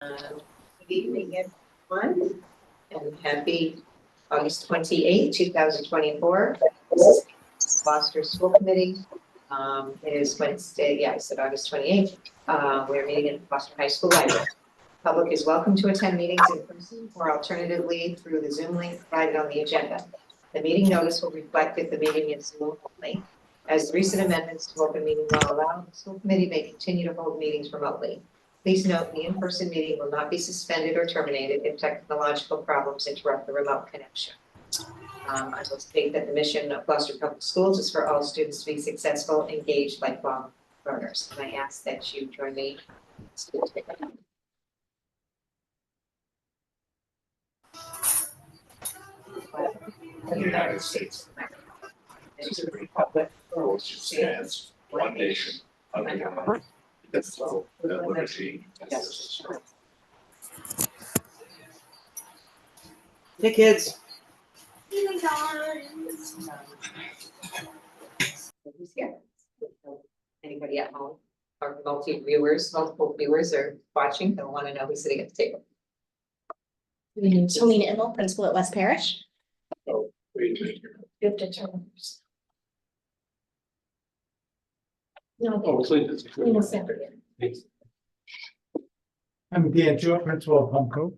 Good evening, everyone, and happy August 28, 2024. Gloucester School Committee. It is Wednesday, yeah, I said August 28th. We're meeting in Gloucester High School Library. Public is welcome to attend meetings in person or alternatively through the Zoom link provided on the agenda. The meeting notice will reflect that the meeting is Zoom only. As recent amendments to open meeting law allow, the school committee may continue to hold meetings remotely. Please note the in-person meeting will not be suspended or terminated if technological problems interrupt the remote connection. I will state that the mission of Gloucester Public Schools is for all students to be successful, engaged, lifelong learners. And I ask that you join me. The United States and the republic for which it stands, one nation, under God, indivisible, with liberty and justice for all. Hey kids. Who's here? Anybody at home or multiple viewers are watching, they'll want to know who's sitting at the table. Talina Immel, principal at West Parish. Oh, wait a minute. You have to turn. No, Oh, Clinton's. Talina's separate. I'm Dan Stewart, principal of Humco.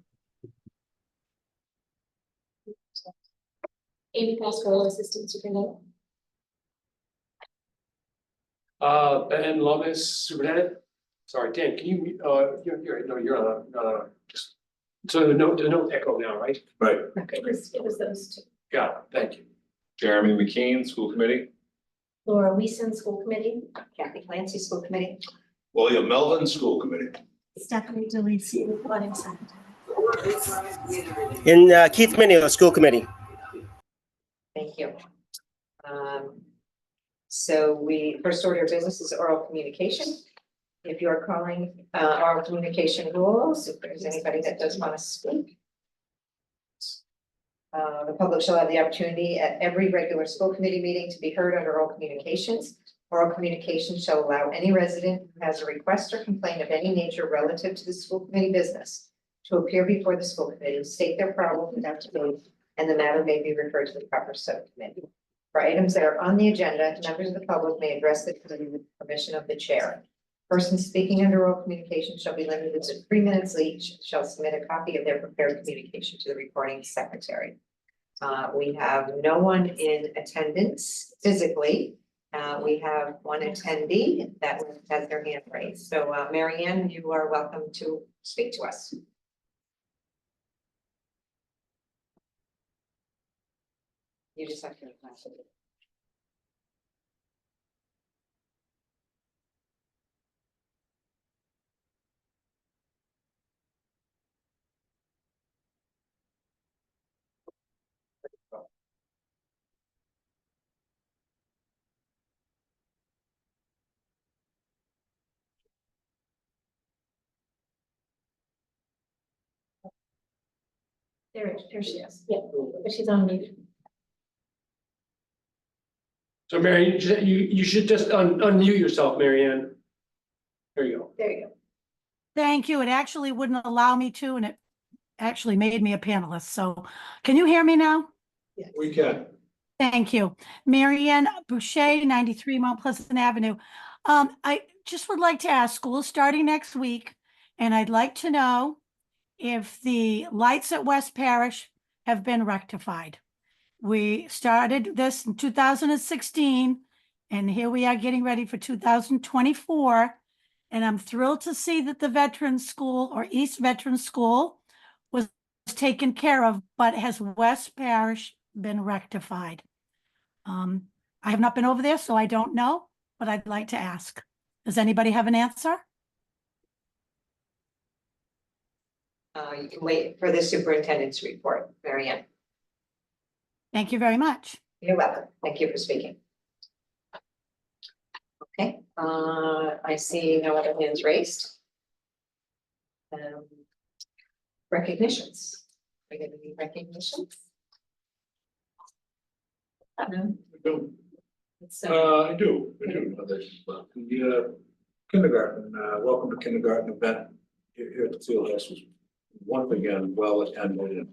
Amy Pascal, assistant superintendent. Ben Lomas, superintendent. Sorry, Dan, can you, you're on, just, so the note echo now, right? Right. It was those two. Got it, thank you. Jeremy McKean, School Committee. Laura Weason, school committee. Kathy Clancy, School Committee. William Melvin, School Committee. Stephanie DeLisi, recording secretary. And Keith Minio, school committee. Thank you. So first order of business is oral communication. If you're calling oral communication rules, if there's anybody that does want to speak. The public shall have the opportunity at every regular school committee meeting to be heard under oral communications. Oral communication shall allow any resident who has a request or complaint of any nature relative to the school committee business to appear before the school committee, state their problem without debate, and the matter may be referred to the proper subcommittee. For items that are on the agenda, members of the public may address the committee with permission of the chair. Persons speaking under oral communication shall be limited to 3 minutes each, shall submit a copy of their prepared communication to the recording secretary. We have no one in attendance physically. We have one attendee that has their hand raised. So Mary Ann, you are welcome to speak to us. You just have to. There she is. Yeah, but she's on mute. So Mary, you should just unmute yourself, Mary Ann. There you go. There you go. Thank you. It actually wouldn't allow me to, and it actually made me a panelist. So can you hear me now? We can. Thank you. Marianne Boucher, 93 Mount Pleasant Avenue. I just would like to ask, school is starting next week, and I'd like to know if the lights at West Parish have been rectified. We started this in 2016, and here we are getting ready for 2024. And I'm thrilled to see that the Veterans School or East Veterans School was taken care of, but has West Parish been rectified? I have not been over there, so I don't know, but I'd like to ask. Does anybody have an answer? You can wait for the superintendent's report, Mary Ann. Thank you very much. You're welcome. Thank you for speaking. Okay, I see no other hands raised. Recognitions. Are we getting any recognitions? No. I do. The kindergarten, welcome to kindergarten event here at the field house was once again well attended and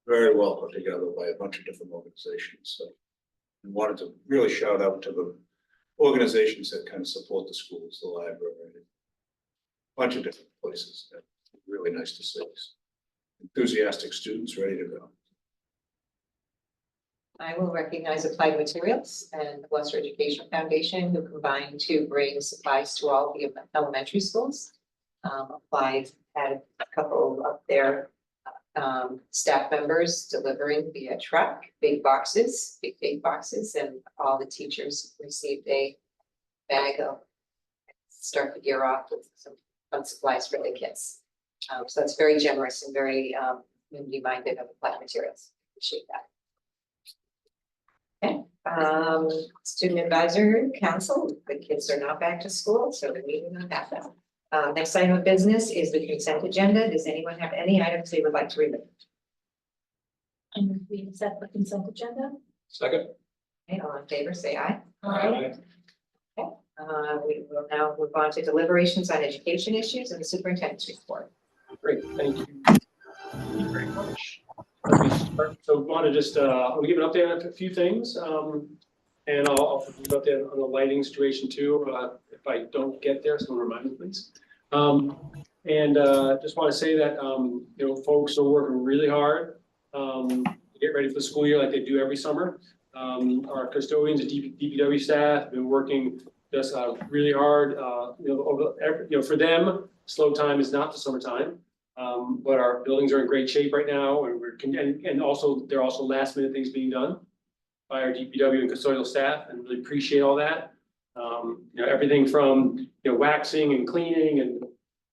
very well put together by a bunch of different organizations. So I wanted to really shout out to the organizations that kind of support the schools, the library, a bunch of different places. Really nice to see. Enthusiastic students ready to go. I will recognize Applied Materials and Western Education Foundation, who combined to bring supplies to all the elementary schools. Applied had a couple of their staff members delivering via truck, big boxes, big boxes, and all the teachers received a bag of start the year off with some fun supplies for the kids. So that's very generous and very community minded of Applied Materials. Appreciate that. Okay, Student Advisor Council, the kids are not back to school, so the meeting will happen. Next item of business is the consent agenda. Does anyone have any items they would like to remove? And we accept the consent agenda. Second. Okay, all in favor, say aye. Aye. We will now move on to deliberations on education issues and the superintendent's report. Great, thank you. Thank you very much. Let me start. So want to just, I'll give an update on a few things. And I'll give an update on the lighting situation too. If I don't get there, someone remind me, please. Just want to say that, you know, folks are working really hard to get ready for the school year like they do every summer. Our custodians and DPW staff have been working just really hard. You know, for them, slow time is not the summertime. But our buildings are in great shape right now, and and also there are also last minute things being done by our DPW and custodial staff, and really appreciate all that. You know, everything from, you know, waxing and cleaning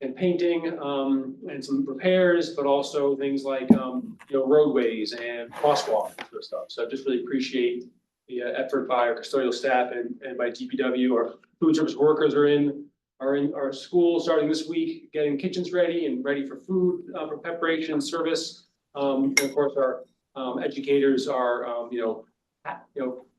and painting, and some repairs, but also things like, you know, roadways and crosswalks and sort of stuff. So I just really appreciate the effort by our custodial staff and by DPW. Our food service workers are in our school starting this week, getting kitchens ready and ready for food for preparation and service. And of course, our educators are, you know,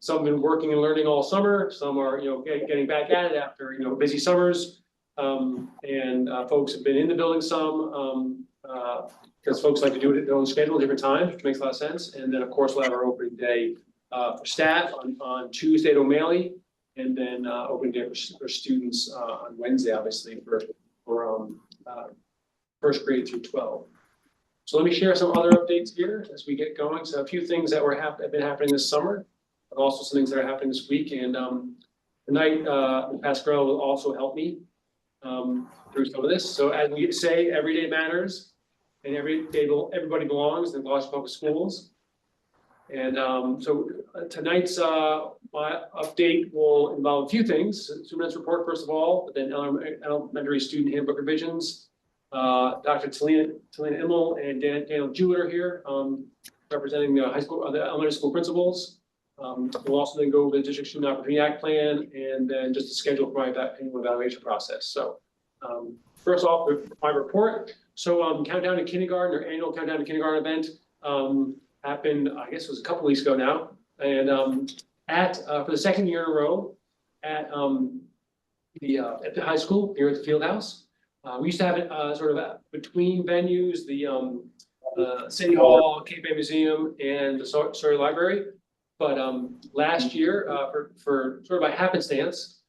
some have been working and learning all summer. Some are, you know, getting back at it after, you know, busy summers. Folks have been in the building some because folks like to do it at their own schedule, different times, which makes a lot of sense. And then, of course, we'll have our opening day for staff on Tuesday at O'Malley. And then opening day for students on Wednesday, obviously, for first grade through 12. So let me share some other updates here as we get going. So a few things that have been happening this summer, but also some things that are happening this week. And tonight, Pascal will also help me through some of this. So as we say, every day matters, and everybody belongs in Gloucester Public Schools. And so tonight's my update will involve a few things: superintendent's report first of all, but then elementary student handbook revisions. Dr. Talina Immel and Daniel Jewett are here, representing the the elementary school principals. We'll also then go over the District Student Opportunity Act plan, and then just a schedule for my annual evaluation process. So first off, my report. So Countdown to Kindergarten, our annual Countdown to Kindergarten event, happened, I guess it was a couple weeks ago now, and for the second year in a row at the high school here at the field house. We used to have it sort of between venues, the City Hall, Cape Bay Museum, and the Sawyer Library. But last year, for sort of by happenstance,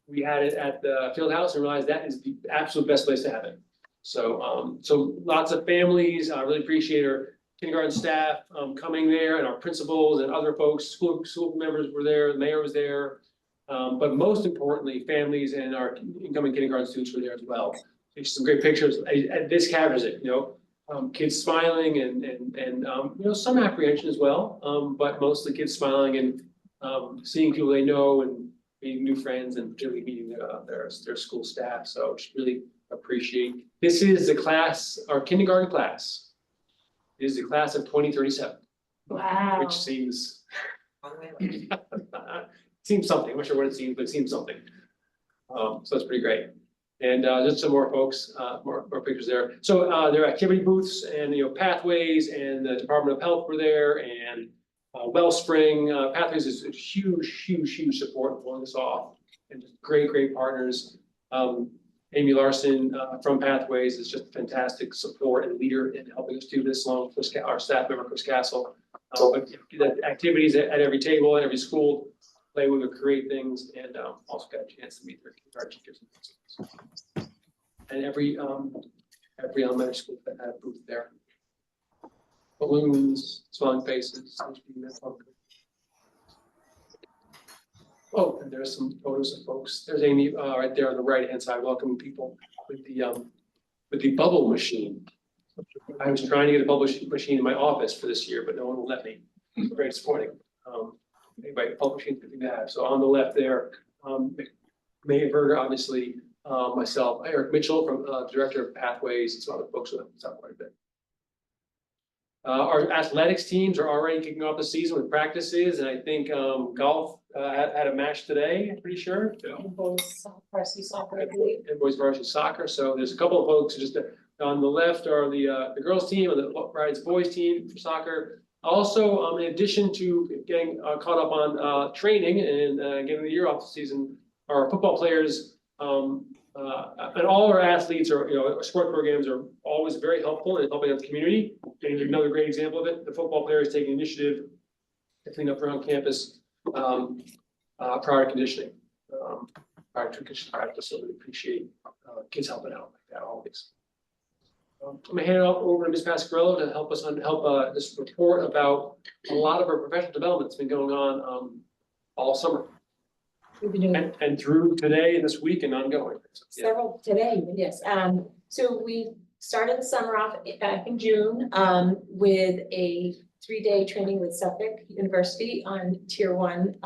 we had it at the field house and realized that is the absolute best place to have it. So so lots of families, I really appreciate our kindergarten staff coming there, and our principals and other folks, school members were there, the mayor was there. But most importantly, families and our incoming kindergarten students were there as well. There's some great pictures. This captures it, you know, kids smiling and you know, some apprehension as well, but mostly kids smiling and seeing people they know and meeting new friends, and particularly meeting their school staff. So just really appreciate. This is the class, our kindergarten class. It is the class of 2037. Wow. Which seems seems something. I'm not sure what it seems, but it seems something. So that's pretty great. And just some more folks, more pictures there. So there are activity booths and, you know, Pathways and the Department of Health were there, and Wellspring. Pathways is a huge support in pulling this off, and just great partners. Amy Larson from Pathways is just fantastic support and leader in helping us do this, along with our staff member, Chris Castle. But the activities at every table, at every school, play with or create things, and also got a chance to meet our teachers. And every elementary school that had a booth there. Balloons, smiling faces. Oh, and there's some photos of folks. There's Amy right there on the right-hand side, welcoming people with the bubble machine. I was trying to get a bubble machine in my office for this year, but no one will let me. It's very disappointing. Anyway, bubble machine's good thing to have. So on the left there, May Berger, obviously, myself, Eric Mitchell from Director of Pathways, and some other folks with us quite a bit. Our athletics teams are already kicking off the season with practices, and I think golf had a match today, I'm pretty sure. Boys varsity soccer, I believe. And boys varsity soccer. So there's a couple of folks just on the left are the girls team, and the right is boys team for soccer. Also, in addition to getting caught up on training and getting the year off the season, our football players and all our athletes or our sport programs are always very helpful in helping out the community. And another great example of it, the football players taking initiative to clean up around campus prior to conditioning, prior to conditioning practice. So we appreciate kids helping out like that always. I'm gonna hand it over to Ms. Pasquarello to help us help this report about a lot of our professional development that's been going on all summer We've been doing and through today and this week and ongoing. So, yeah. several today, yes. So we started the summer off back in June with a 3-day training with Suffolk University on Tier 1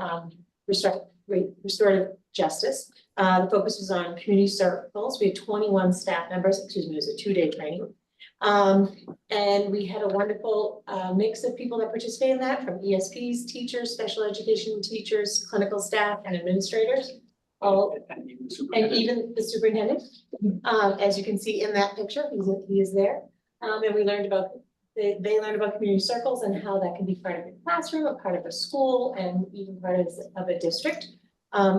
restorative justice. The focus was on community circles. We had 21 staff members, excuse me, it was a 2-day training. And we had a wonderful mix of people that participated in that, from ESPs, teachers, special education teachers, clinical staff, and administrators. All And even the and superintendent. even the superintendent, as you can see in that picture, he is there. And we learned about, they learned about community circles and how that can be part of a classroom, a part of a school, and even part of a district.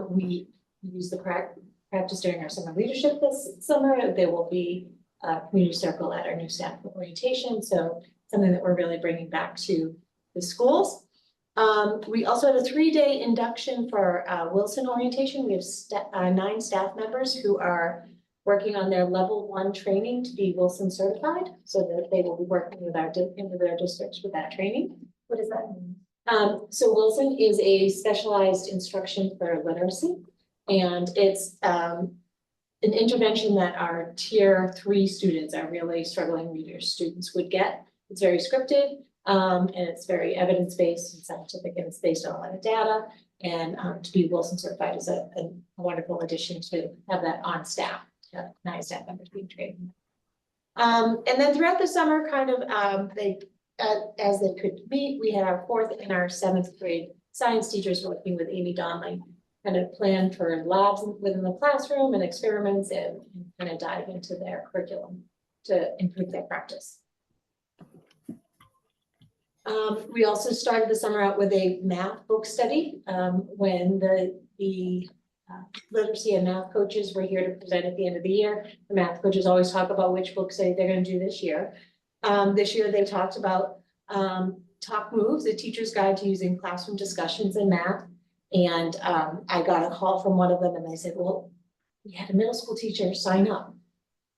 We use the practice during our summer leadership this summer. There will be a community circle at our new staff orientation, so something that we're really bringing back to the schools. We also have a 3-day induction for Wilson orientation. We have 9 staff members who are working on their level 1 training to be Wilson certified, so that they will be working with into their districts with that training. What does that mean? So Wilson is a specialized instruction for literacy, and it's an intervention that our Tier 3 students, our really struggling readers students, would get. It's very scripted. And it's very evidence-based and scientific, and it's based on a lot of data. And to be Wilson certified is a wonderful addition to have that on staff, to have 9 staff members being trained. And then throughout the summer, kind of as they could meet, we had our 4th and our 7th grade science teachers working with Amy Donnelly, kind of plan for labs within the classroom and experiments and kind of dive into their curriculum to improve their practice. We also started the summer out with a math book study when the literacy and math coaches were here to present at the end of the year. The math coaches always talk about which book study they're going to do this year. This year they talked about Talk Moves, a teacher's guide to using classroom discussions in math. And I got a call from one of them and they said, well, we had a middle school teacher sign up.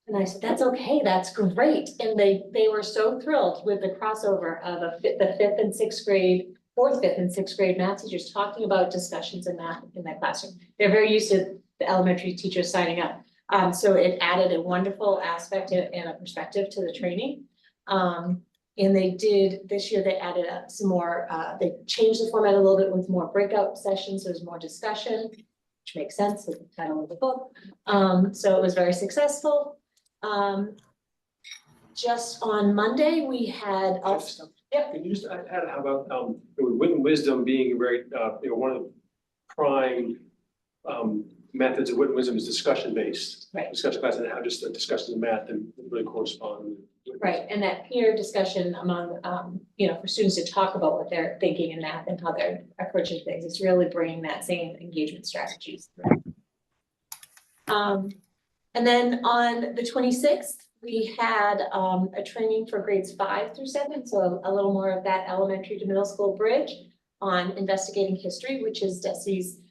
And I said, that's okay, that's great. And they were so thrilled with the crossover of the 5th and 6th grade, 4th, 5th and 6th grade math teachers talking about discussions in math in their classroom. They're very used to the elementary teachers signing up. So it added a wonderful aspect and a perspective to the training. And they did, this year they added some more, they changed the format a little bit with more breakout sessions. There's more discussion, which makes sense with the title of the book. So it was very successful. Just on Monday, we had, yeah. Can you just add how about wit and wisdom being very one of the prime methods of wit and wisdom is discussion based. Right. Discussion class, and how just the discussions of math and really correspond. Right, and that peer discussion among, for students to talk about what they're thinking in math and how they're approaching things, it's really bringing that same engagement strategies. And then on the 26th, we had a training for grades 5 through 7, so a little more of that elementary to middle school bridge on investigating history, which is DESE's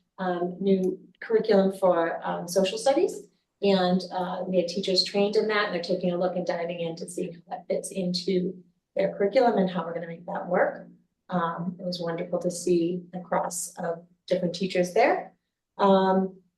new curriculum for social studies. And we had teachers trained in that, and they're taking a look and diving in to see how that fits into their curriculum and how we're gonna make that work. It was wonderful to see a cross of different teachers there.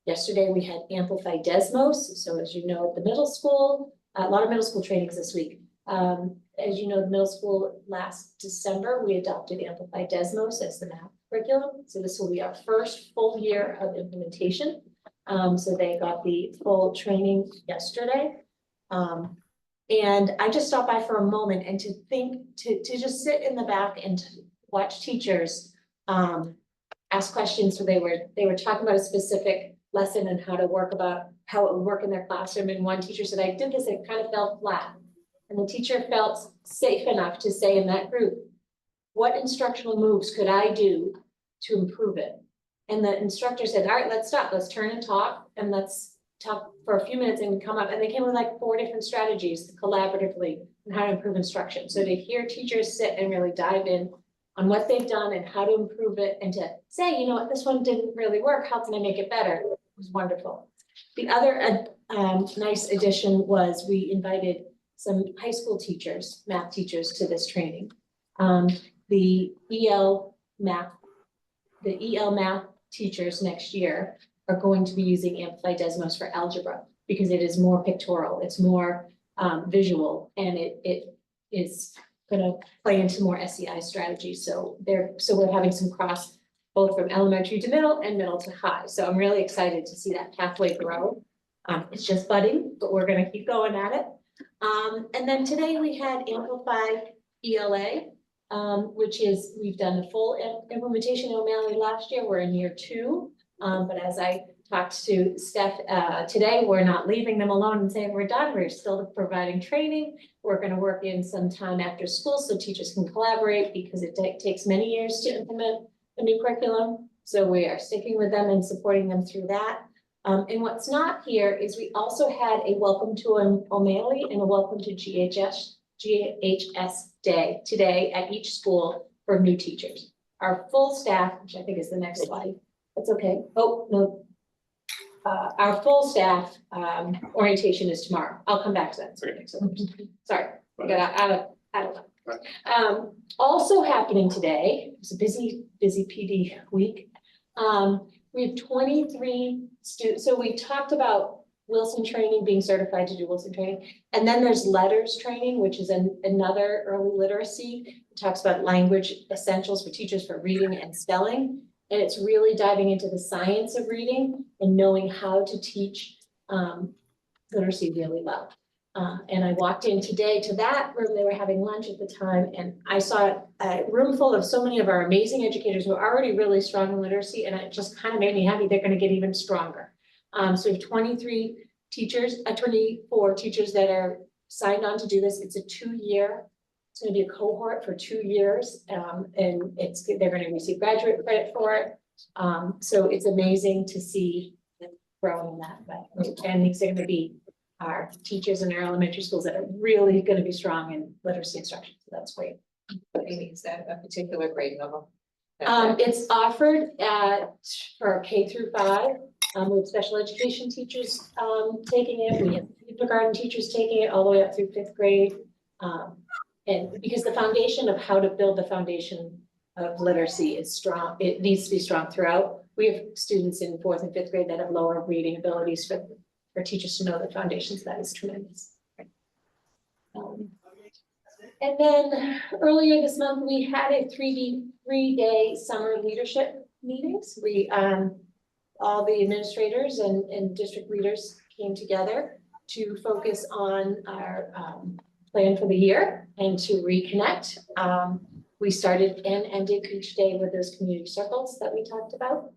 Yesterday, we had Amplify Desmos, so as you know, at the middle school, a lot of middle school trainings this week. As you know, the middle school last December, we adopted Amplify Desmos as the math curriculum. So this will be our first full year of implementation. So they got the full training yesterday. And I just stopped by for a moment and to just sit in the back and to watch teachers ask questions. So they were talking about a specific lesson and how it would work in their classroom. And one teacher said, I did this, and it kind of fell flat. And the teacher felt safe enough to say in that group, what instructional moves could I do to improve it? And the instructor said, all right, let's stop, let's turn and talk, and let's talk for a few minutes and come up. And they came with like 4 different strategies collaboratively on how to improve instruction. So to hear teachers sit and really dive in on what they've done and how to improve it, and to say, you know what, this one didn't really work, how can I make it better? It was wonderful. The other nice addition was we invited some high school teachers, math teachers, to this training. The EL math teachers next year are going to be using Amplify Desmos for algebra because it is more pictorial, it's more visual, and it is gonna play into more SEI strategies. So we're having some cross both from elementary to middle and middle to high. So I'm really excited to see that pathway grow. It's just budding, but we're gonna keep going at it. And then today we had Amplify ELA, which is, we've done the full implementation in O'Malley last year. We're in year 2. But as I talked to Steph today, we're not leaving them alone and saying we're done. We're still providing training. We're going to work in some time after school so teachers can collaborate, because it takes many years to implement a new curriculum. So we are sticking with them and supporting them through that. And what's not here is we also had a welcome to O'Malley and a welcome to GHS Day today at each school for new teachers. Our full staff, which I think is the next slide. That's okay. Oh, no. Our full staff orientation is tomorrow. I'll come back to that. Sorry, I got out of line. Also happening today, it was a busy PD week. We have 23 students. So we talked about Wilson training, being certified to do Wilson training. And then there's letters training, which is another early literacy. It talks about language essentials for teachers for reading and spelling. And it's really diving into the science of reading and knowing how to teach literacy really well. And I walked in today to that room. They were having lunch at the time, and I saw a room full of so many of our amazing educators who are already really strong in literacy, and it just kind of made me happy they're going to get even stronger. So we have 24 teachers that are signed on to do this. It's a 2-year. It's going to be a cohort for 2 years, and they're going to receive graduate credit for it. So it's amazing to see them growing that way. And these are going to be our teachers in our elementary schools that are really going to be strong in literacy instruction. So that's great. Amy, is that a particular grade level? It's offered for K through 5. We have special education teachers taking it. We have kindergarten teachers taking it all the way up through 5th grade. And because the foundation of how to build the foundation of literacy is strong, it needs to be strong throughout. We have students in 4th and 5th grade that have lower reading abilities for teachers to know the foundations. That is tremendous. And then earlier this month, we had a 3-day summer leadership meetings. We, all the administrators and district leaders came together to focus on our plan for the year and to reconnect. We started and ended each day with those community circles that we talked about.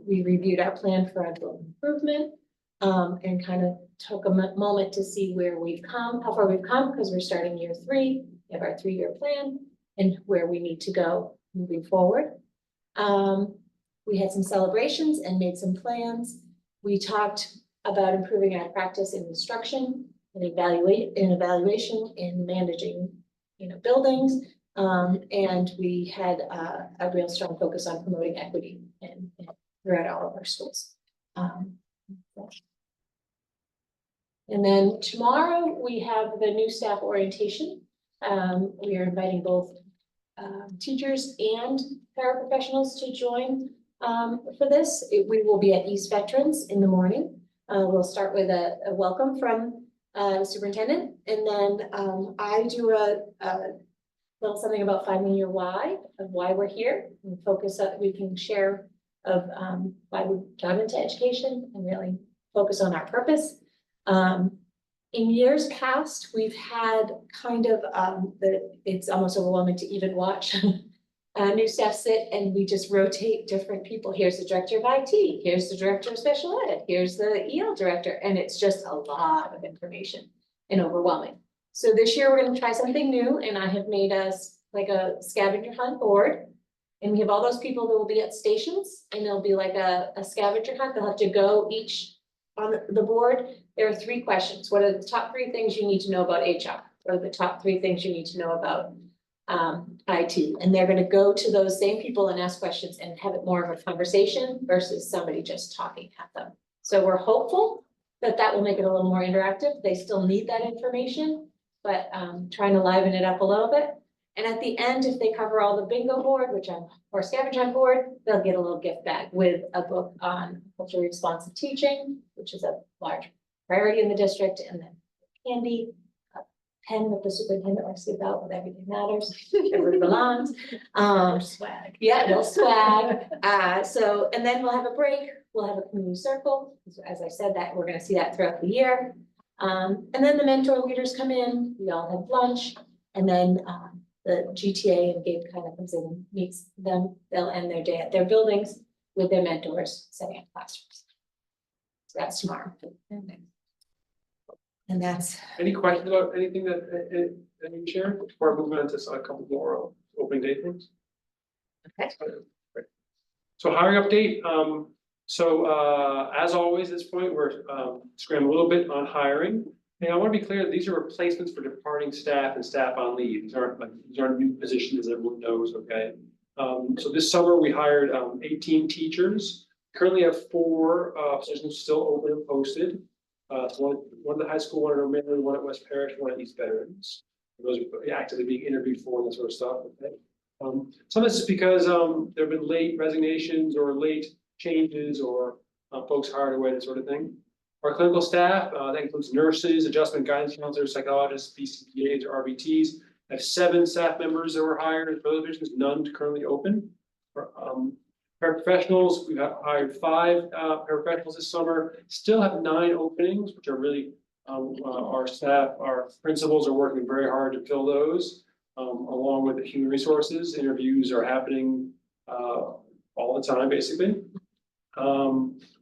We reviewed our plan for adult improvement and kind of took a moment to see where we've come, how far we've come, because we're starting year 3. We have our 3-year plan and where we need to go moving forward. We had some celebrations and made some plans. We talked about improving our practice in instruction and evaluation in managing, buildings. And we had a real strong focus on promoting equity and throughout all of our schools. And then tomorrow we have the new staff orientation. We are inviting both teachers and paraprofessionals to join for this. We will be at East Veterans in the morning. We'll start with a welcome from the superintendent, and then I do a little something about finding your why, of why we're here, and focus that we can share of why we got into education and really focus on our purpose. In years past, we've had kind of it's almost overwhelming to even watch new staff sit, and we just rotate different people. Here's the director of IT, here's the director of special ed, here's the EL director, and it's just a lot of information and overwhelming. So this year we're going to try something new, and I have made us like a scavenger hunt board, and we have all those people that will be at stations, and there'll be like a scavenger hunt. They'll have to go each on the board. There are 3 questions. What are the top 3 things you need to know about HR? What are the top 3 things you need to know about IT? And they're going to go to those same people and ask questions and have it more of a conversation versus somebody just talking at them. So we're hopeful that that will make it a little more interactive. They still need that information, but trying to liven it up a little bit. And at the end, if they cover all the bingo board, or scavenger hunt board, they'll get a little gift bag with a book on culturally responsive teaching, which is a large priority in the district, and then candy, a pen that the superintendent likes to give out with Everything Matters, everybody belongs. Swag. Yeah, they'll swag. So, and then we'll have a break. We'll have a community circle. As I said, that we're going to see that throughout the year. And then the mentor leaders come in. We all have lunch, and then the GTA and Gabe kind of comes in and meets them. They'll end their day at their buildings with their mentors, setting up classrooms. So that's tomorrow. And that's, Any questions about anything that you share before I move on to a couple more opening day things? Okay. Great. So hiring update. As always, at this point, we're scrambling a little bit on hiring. And I want to be clear, these are replacements for departing staff and staff on leave. These aren't new positions, as everyone knows, okay? So this summer we hired 18 teachers. Currently have 4 positions still open and posted. One at the high school, one at O'Malley, one at West Parish, one at East Veterans. Those are actively being interviewed for and that sort of stuff, okay? Some of this is because there have been late resignations or late changes or folks hired away, that sort of thing. Our clinical staff, that includes nurses, adjustment guidance counselors, psychologists, BCBAs, or RBTs. I have 7 staff members that were hired for those positions, none currently open. Paraprofessionals, we've hired 5 paraprofessionals this summer, still have 9 openings, which are really, our staff, our principals are working very hard to fill those, along with the human resources. Interviews are happening all the time, basically.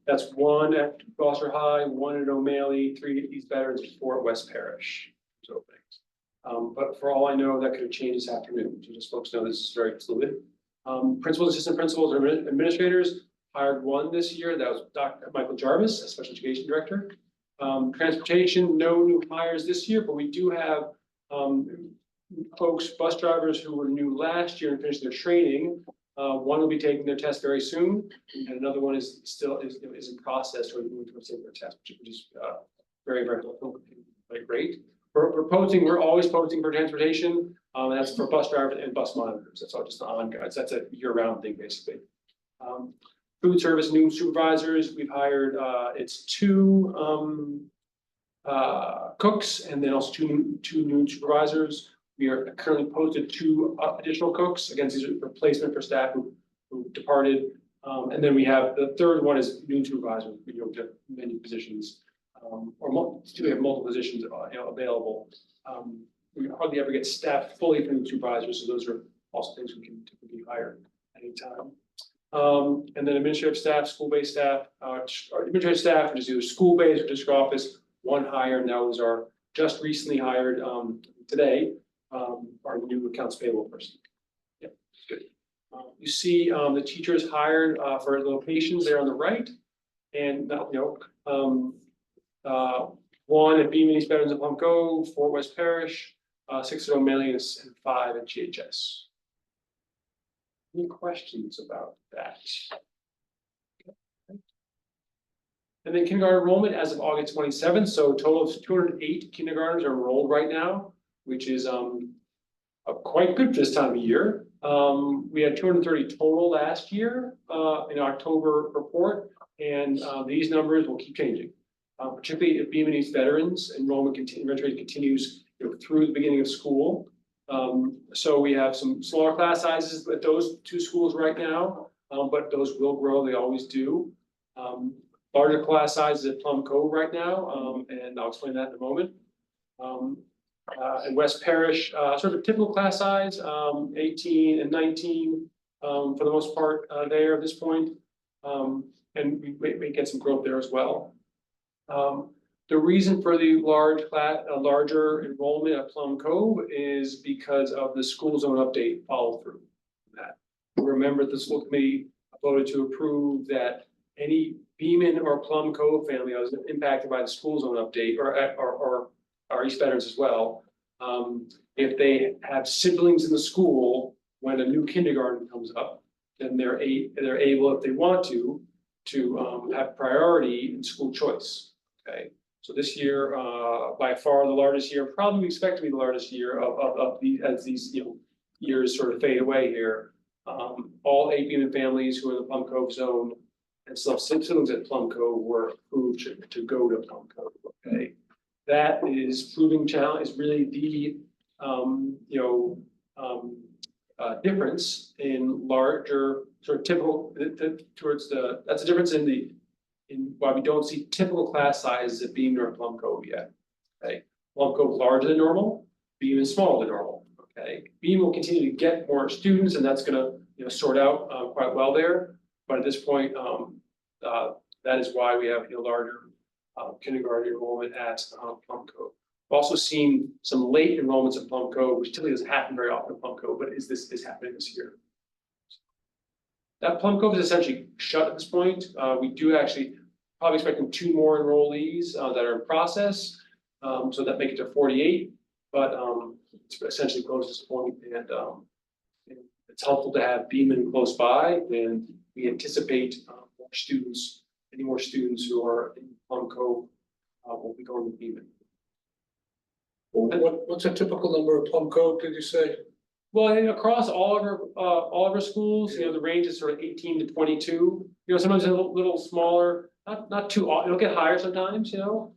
That's 1 at Gloucester High, 1 at O'Malley, 3 at East Veterans, 4 at West Parish. Openings. But for all I know, that could have changed this afternoon. So just folks know this is very fluid. Principals, assistant principals, or administrators hired 1 this year. That was Dr. Michael Jarvis, a special education director. Transportation, no new hires this year, but we do have folks, bus drivers who were new last year and finished their training. 1 will be taking their test very soon, and another one is still in process or moving towards taking their test, which is very, very helpful, like great. We're always posting for transportation, and that's for bus drivers and bus monitors. That's all just the on guides. That's a year-round thing, basically. Food service new supervisors, we've hired it's 2 cooks and then also two new supervisors. We are currently posted 2 additional cooks. Again, these are replacement for staff who departed. And then we have the 3rd one is new supervisor. We don't have many positions, we have multiple positions available. We hardly ever get staff fully from the supervisors, so those are also things we can typically hire anytime. And then administrative staff, school-based staff, administrative staff, which is either school-based or district office, 1 hire, and those are just recently hired today. Our new accounts payable person. Yeah, good. You see the teachers hired for locations there on the right, and 1 at Beaman, East Veterans of Plum Cove, 4 West Parish, 6 at O'Malley's, and 5 at GHS. Any questions about that? And then kindergarten enrollment as of August 27th, so a total of 208 kindergartners are enrolled right now, which is quite good for this time of year. We had 230 total last year in October report, and these numbers will keep changing. Particularly if Beaman East Veterans enrollment continues through the beginning of school. So we have some smaller class sizes at those 2 schools right now, but those will grow, they always do. Larger class sizes at Plum Cove right now, and I'll explain that in a moment. In West Parish, sort of a typical class size, 18 and 19 for the most part there at this point. And we may get some growth there as well. The reason for the larger enrollment at Plum Cove is because of the school zone update follow through. That remember the school committee voted to approve that any Beaman or Plum Cove family that was impacted by the school zone update or East Veterans as well. If they have siblings in the school when a new kindergarten comes up, then they're able, if they want to have priority in school choice. Okay, so this year, by far the largest year, probably expect to be the largest year as these years sort of fade away here. All 8 Beaman families who are in the Plum Cove zone and some siblings at Plum Cove were approved to go to Plum Cove. Okay, that is proving challenge is really the difference in larger sort of typical towards the that's a difference in why we don't see typical class sizes at Beaman or Plum Cove yet. Okay, Plum Cove larger than normal, Beaman is smaller than normal. Okay, Beaman will continue to get more students, and that's going to sort out quite well there. But at this point, that is why we have larger kindergarten enrollment at Plum Cove. We've also seen some late enrollments at Plum Cove, which typically doesn't happen very often at Plum Cove, but is happening this year. That Plum Cove is essentially shut at this point. We do actually probably expecting 2 more enrollees that are in process, so that make it to 48. But it's essentially closed at this point, and it's helpful to have Beaman close by, and we anticipate any more students who are in Plum Cove will be going to Beaman. What's a typical number of Plum Cove, did you say? Well, and across all of our schools, the range is sort of 18 to 22. Sometimes a little smaller, not too. It'll get higher sometimes, but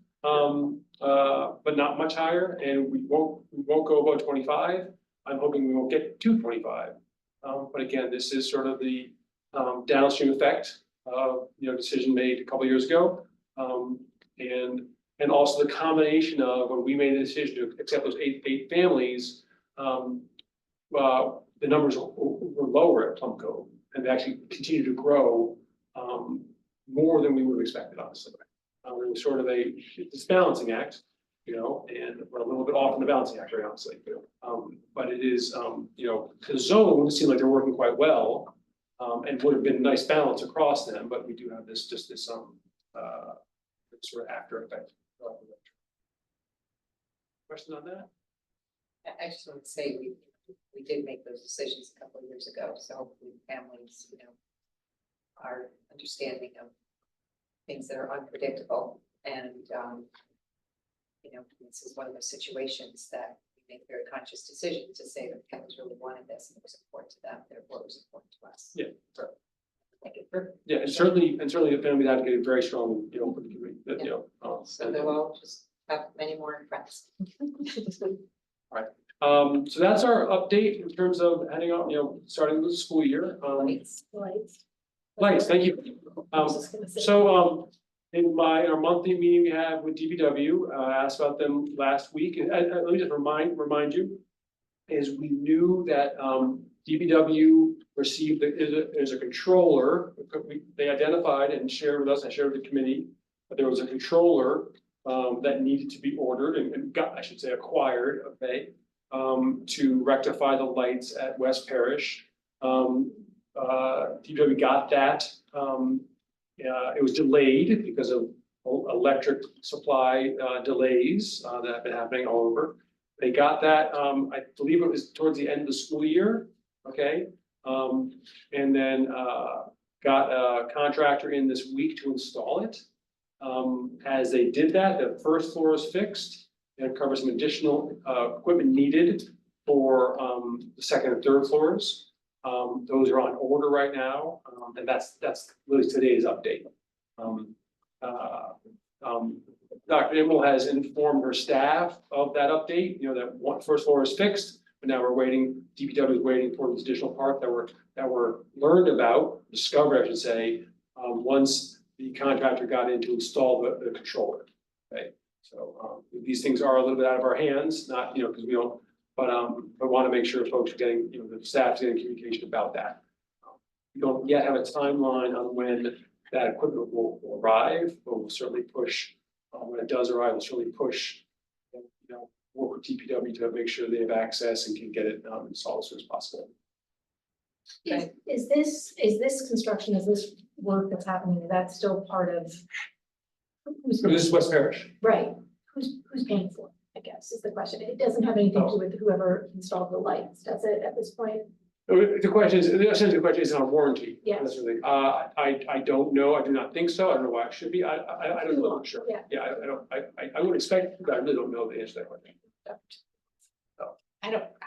not much higher. And we won't go above 25. I'm hoping we won't get to 25. But again, this is sort of the downstream effect of decision made a couple of years ago, and also the combination of when we made the decision to accept those eight families. The numbers were lower at Plum Cove, and they actually continue to grow more than we would have expected, honestly. It was sort of this balancing act, and we're a little bit off in the balancing act, very honestly. But it is, the zones seem like they're working quite well, and would have been a nice balance across them. But we do have this sort of after effect. Question on that? I just want to say we did make those decisions a couple of years ago, so hopefully families, are understanding of things that are unpredictable, and this is one of those situations that we make very conscious decisions to say that families really wanted this and it was important to them, therefore it was important to us. Yeah, right. Thank you for. Yeah, and certainly the family advocated very strong, for the community. So they'll all just have many more friends. So that's our update in terms of heading out, starting the school year. Lights, thank you. In our monthly meeting we have with DPW, I asked about them last week. And let me just remind you, is we knew that DPW received there's a controller. They identified and shared with us. I shared with the committee that there was a controller that needed to be ordered and got, I should say, acquired. Okay. To rectify the lights at West Parish. DPW got that. It was delayed because of electric supply delays that have been happening all over. They got that, I believe it was towards the end of the school year, okay? And then got a contractor in this week to install it. As they did that, the first floor is fixed and covers some additional equipment needed for the second and third floors. Those are on order right now, and that's really today's update. Dr. Immel has informed her staff of that update, you know, that one first floor is fixed, but now we're waiting, DPW is waiting for this additional part that were learned about, discovered, I should say, once the contractor got in to install the controller. Okay, so these things are a little bit out of our hands, not, you know, because we don't, but want to make sure folks are getting, you know, the staff's getting communication about that. We don't yet have a timeline on when that equipment will arrive, but we'll certainly push, when it does arrive, we'll certainly push, you know, work with DPW to make sure they have access and can get it installed as soon as possible. Is this construction, is this work that's happening, is that still part of? Who's, So this is West Parish. right, who's paying for it, I guess, is the question. It doesn't have anything to do with whoever installed the lights, does it, at this point? The question is, essentially the question is on warranty. Yeah. That's the thing. I don't know. I do not think so. I don't know why it should be. I don't know. I'm sure. Yeah. Yeah, I would expect, but I really don't know the answer to that question.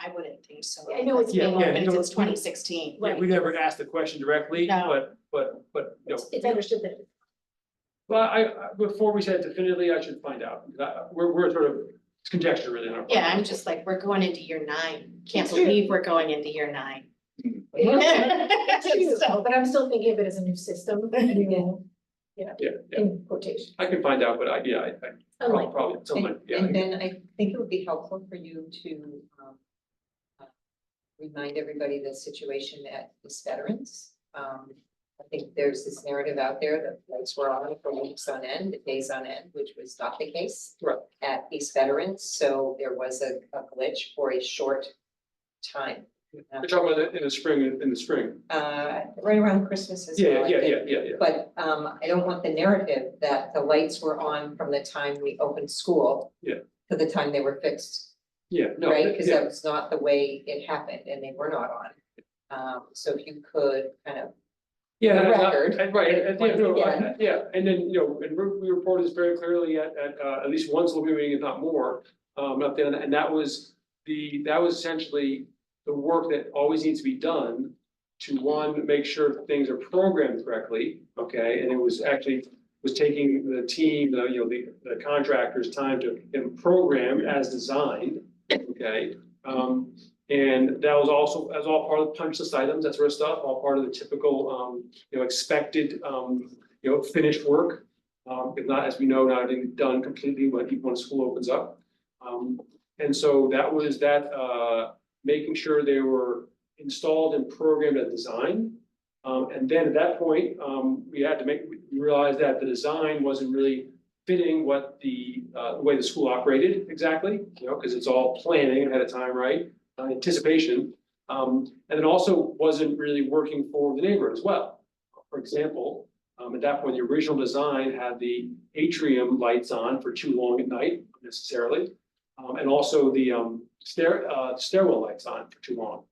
I wouldn't think so. I know it's Yeah, been yeah, open you know, since 2016. Yeah, we never asked the question directly, No. but, you know. It's understood that. Well, before we said definitively, I should find out. We're sort of, it's conjecture really on our part. Yeah, I'm just like, we're going into year 9. Can't believe we're going into year 9. So, but I'm still thinking of it as a new system, Yeah, in quotation. I can find out, but I Unlike, probably, something, yeah. And then I think it would be helpful for you to remind everybody the situation at East Veterans. I think there's this narrative out there that lights were on for weeks on end, days on end, which was not the case. Right. At East Veterans, so there was a glitch for a short time. We're talking about it in the spring. Right around Christmas as well. I think. Yeah. But I don't want the narrative that the lights were on from the time we opened school. Yeah. To the time they were fixed, Yeah, no, right? Because yeah. that was not the way it happened and they were not on. So if you could kind of, Yeah, the and record, right, once no, again. yeah, and then, you know, and we reported this very clearly at least one school meeting, if not more. Up there, and that was essentially the work that always needs to be done to, one, make sure things are programmed correctly, okay? And it was actually, was taking the team, the contractor's time to get them programmed as designed, okay? And that was also, as all part of the punch list items, that sort of stuff, all part of the typical, expected, finished work. If not, as we know, not everything done completely when school opens up. And so that was that, making sure they were installed and programmed at design. And then at that point, we realized that the design wasn't really fitting what the way the school operated exactly, because it's all planning ahead of time, right? Anticipation, and it also wasn't really working for the neighborhood as well. For example, at that point, the original design had the atrium lights on for too long at night, necessarily, and also the stairwell lights on for too long.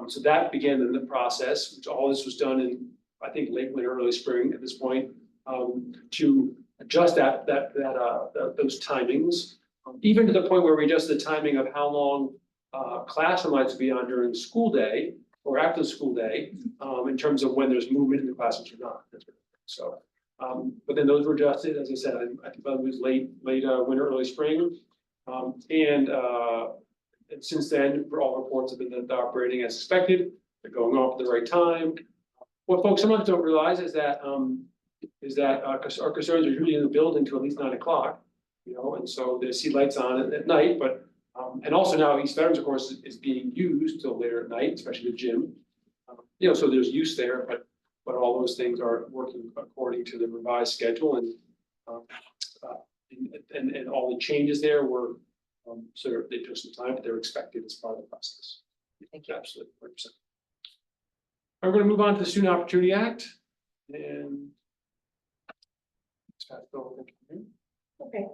So that began in the process, which all this was done in, I think, late winter, early spring at this point, to adjust those timings, even to the point where we adjusted the timing of how long classroom lights would be on during the school day or after the school day, in terms of when there's movement in the classrooms or not. So, but then those were adjusted, as I said, I think it was late winter, early spring. And since then, all reports have been that they're operating as expected, they're going off at the right time. What folks sometimes don't realize is that our concerns are usually in the building till at least 9 o'clock, and so they see lights on at night, but and also now East Veterans, of course, is being used till later at night, especially the gym. So there's use there, but all those things are working according to the revised schedule, and all the changes there were they took some time, but they're expected as part of the process. Thank you. Absolutely, 100%. We're going to move on to the Student Opportunity Act, and Okay,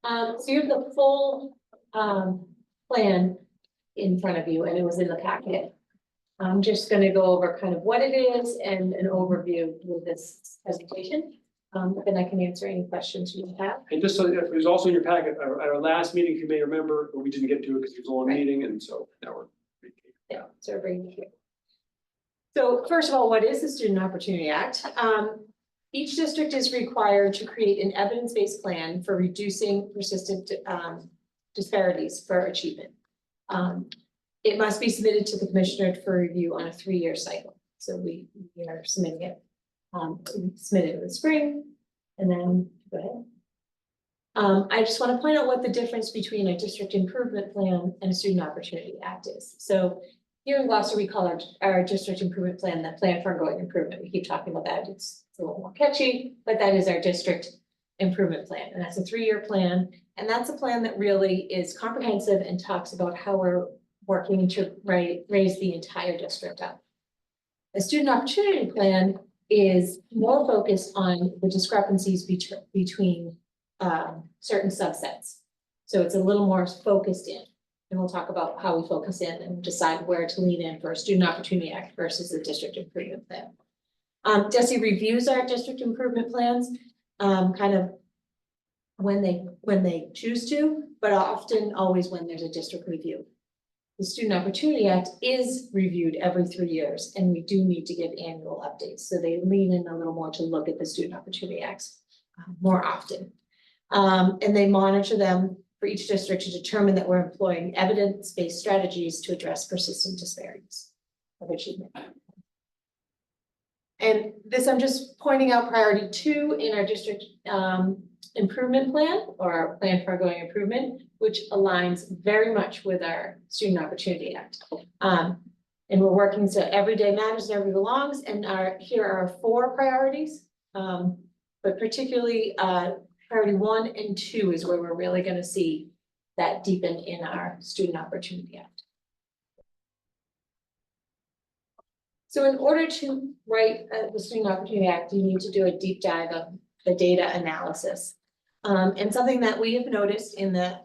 so you have the full, plan in front of you, and it was in the packet. I'm just gonna go over kind of what it is and an overview with this presentation. Then I can answer any questions you have. And just so that it was also in your packet, at our last meeting, if you may remember, but we didn't get to it because it was a long Right. meeting, and so now we're. Yeah, so we're bringing it here. So first of all, what is the Student Opportunity Act? Each district is required to create an evidence-based plan for reducing persistent disparities for achievement. It must be submitted to the commissioner for review on a 3-year cycle. So we are submitting it. Submitted in the spring, and then go ahead. I just want to point out what the difference between a district improvement plan and a Student Opportunity Act is. So here in Gloucester, we call our district improvement plan the Plan for Ongoing Improvement. We keep talking about that. It's a little more catchy, but that is our district improvement plan. And that's a 3-year plan. And that's a plan that really is comprehensive and talks about how we're working to raise the entire district up. A Student Opportunity Plan is more focused on the discrepancies between certain subsets. So it's a little more focused in. And we'll talk about how we focus in and decide where to lean in for a Student Opportunity Act versus a district improvement plan. DESE reviews our district improvement plans, kind of when they choose to, but often always when there's a district review. The Student Opportunity Act is reviewed every 3 years, and we do need to give annual updates. So they lean in a little more to look at the Student Opportunity Acts more often. And they monitor them for each district to determine that we're employing evidence-based strategies to address persistent disparities of achievement. And this, I'm just pointing out priority 2 in our district improvement plan, or our plan for ongoing improvement, which aligns very much with our Student Opportunity Act. And we're working so every day matters and every belongs, and here are 4 priorities. But particularly priority 1 and 2 is where we're really going to see that deepen in our Student Opportunity Act. So in order to write the Student Opportunity Act, you need to do a deep dive of the data analysis. And something that we have noticed in the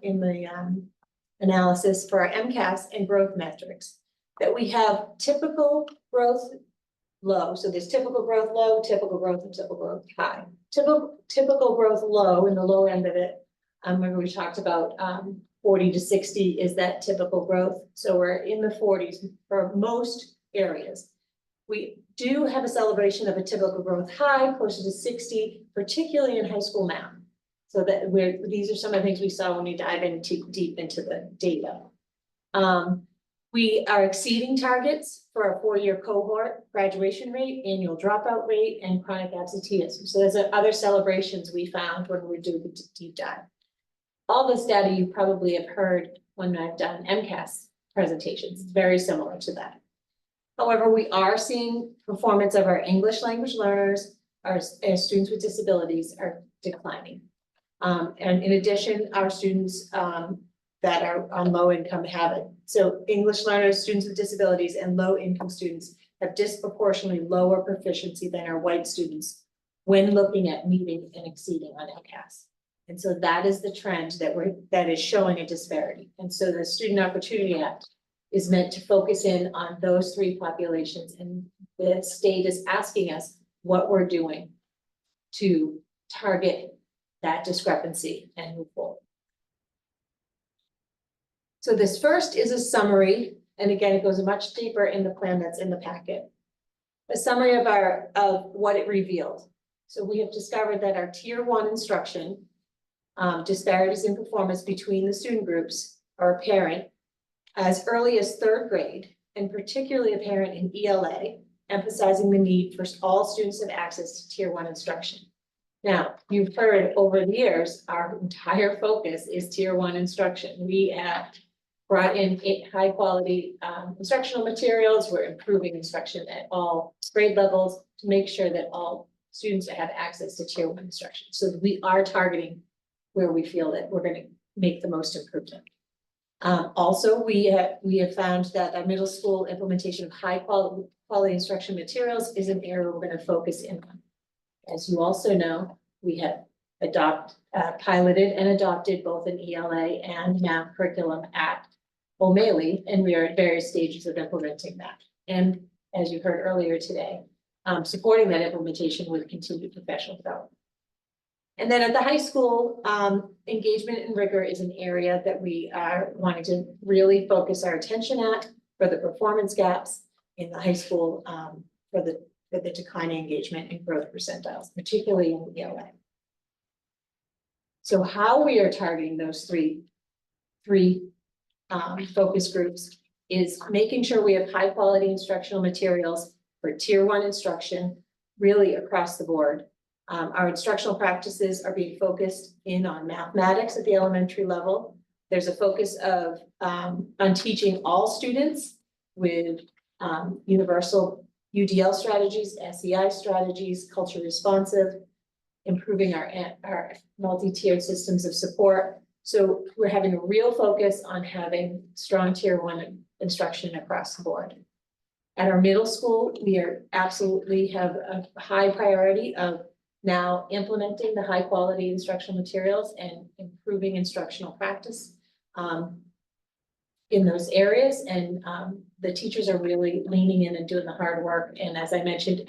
analysis for our MCAS and growth metrics, that we have typical growth low. So there's typical growth low, typical growth, and typical growth high. Typical growth low in the low end of it. Remember we talked about 40 to 60 is that typical growth. So we're in the 40s for most areas. We do have a celebration of a typical growth high, closer to 60, particularly in high school math. So that these are some of the things we saw when we dive deep into the data. We are exceeding targets for our 4-year cohort graduation rate, annual dropout rate, and chronic absenteeism. So there's other celebrations we found when we do the deep dive. All this data you probably have heard when I've done MCAS presentations. It's very similar to that. However, we are seeing performance of our English language learners, our students with disabilities are declining. And in addition, our students that are on low income have it. So English learners, students with disabilities, and low income students have disproportionately lower proficiency than our white students when looking at meeting and exceeding on MCAS. And so that is the trend that is showing a disparity. And so the Student Opportunity Act is meant to focus in on those 3 populations, and the state is asking us what we're doing to target that discrepancy and move forward. So this first is a summary, and again, it goes much deeper in the plan that's in the packet. A summary of what it revealed. So we have discovered that our tier 1 instruction, disparities in performance between the student groups are apparent as early as 3rd grade, and particularly apparent in ELA, emphasizing the need for all students to have access to tier 1 instruction. Now, you've heard over the years, our entire focus is tier 1 instruction. We have brought in high quality instructional materials. We're improving instruction at all grade levels to make sure that all students have access to tier 1 instruction. So we are targeting where we feel that we're going to make the most improvement. Also, we have found that our middle school implementation of high quality instruction materials is an area we're going to focus in on. As you also know, we have piloted and adopted both an ELA and math curriculum at O'Malley, and we are at various stages of implementing that. And as you heard earlier today, supporting that implementation with continued professional development. And then at the high school, engagement and rigor is an area that we are wanting to really focus our attention at for the performance gaps in the high school, for the declining engagement and growth percentiles, particularly in the ELA. So how we are targeting those three focus groups is making sure we have high quality instructional materials for tier 1 instruction, really across the board. Our instructional practices are being focused in on mathematics at the elementary level. There's a focus of on teaching all students with universal UDL strategies, SEI strategies, culture responsive, improving our multi-tiered systems of support. So we're having a real focus on having strong tier 1 instruction across the board. At our middle school, we are absolutely have a high priority of now implementing the high quality instructional materials and improving instructional practice in those areas. And the teachers are really leaning in and doing the hard work. And as I mentioned,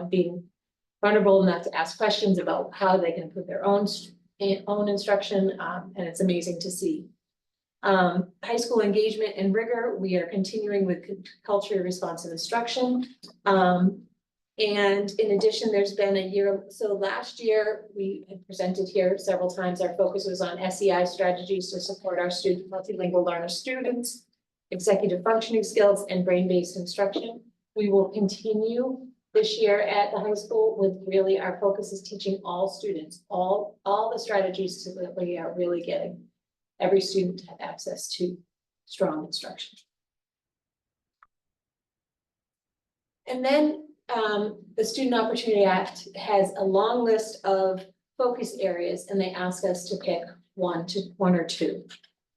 being vulnerable enough to ask questions about how they can improve their own instruction. And it's amazing to see. High school engagement and rigor, we are continuing with culturally responsive instruction. And in addition, there's been a year, so last year we had presented here several times, our focus was on SEI strategies to support our multilingual learner students, executive functioning skills, and brain-based instruction. We will continue this year at the high school with really our focus is teaching all students, all the strategies so that we are really getting every student to have access to strong instruction. And then the Student Opportunity Act has a long list of focus areas, and they ask us to pick one or two.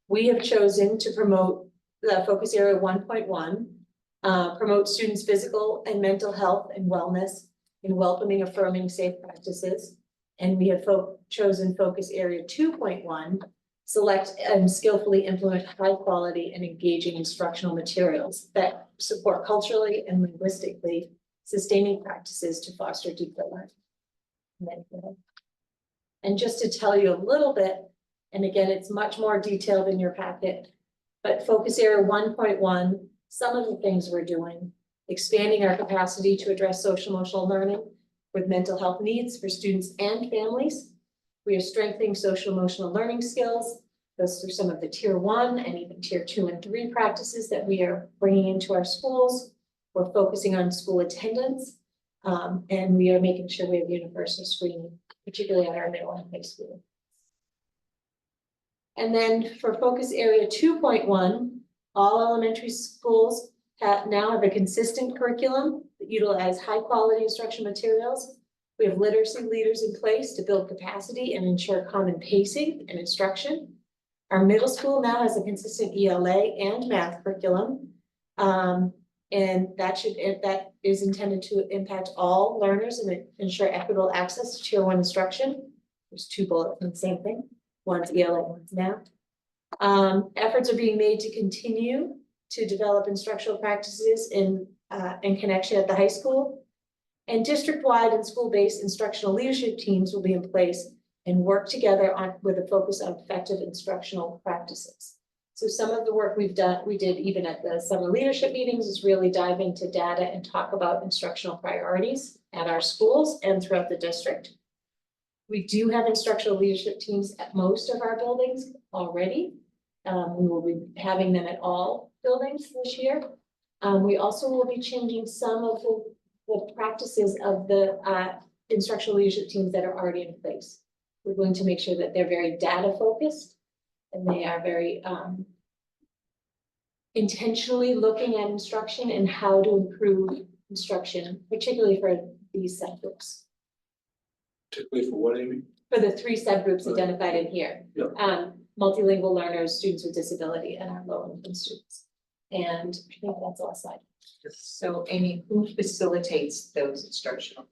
We have chosen to promote the focus area 1.1, promote students' physical and mental health and wellness in welcoming, affirming, safe practices. And we have chosen focus area 2.1, select and skillfully implement high quality and engaging instructional materials that support culturally and linguistically sustaining practices to foster deeper learning. And just to tell you a little bit, and again, it's much more detailed in your packet, but focus area 1.1, some of the things we're doing, expanding our capacity to address social emotional learning with mental health needs for students and families. We are strengthening social emotional learning skills. Those are some of the tier 1 and even tier 2 and 3 practices that we are bringing into our schools. We're focusing on school attendance, and we are making sure we have universal screening, particularly at our middle and high school. And then for focus area 2.1, all elementary schools now have a consistent curriculum that utilize high quality instruction materials. We have literacy leaders in place to build capacity and ensure common pacing and instruction. Our middle school now has a consistent ELA and math curriculum. And that is intended to impact all learners and ensure equitable access to tier 1 instruction. There's 2 bullets in the same thing. One's ELA, one's math. Efforts are being made to continue to develop instructional practices in connection at the high school. And district-wide and school-based instructional leadership teams will be in place and work together with a focus on effective instructional practices. So some of the work we did even at the summer leadership meetings is really dive into data and talk about instructional priorities at our schools and throughout the district. We do have instructional leadership teams at most of our buildings already. We will be having them at all buildings this year. We also will be changing some of the practices of the instructional leadership teams that are already in place. We're going to make sure that they're very data focused and they are very intentionally looking at instruction and how to improve instruction, particularly for these subgroups. Particularly for what, Amy? For the 3 subgroups identified in here. Yeah. Multilingual learners, students with disability, and our low income students. And I think that's all slide. So Amy, who facilitates those instructional?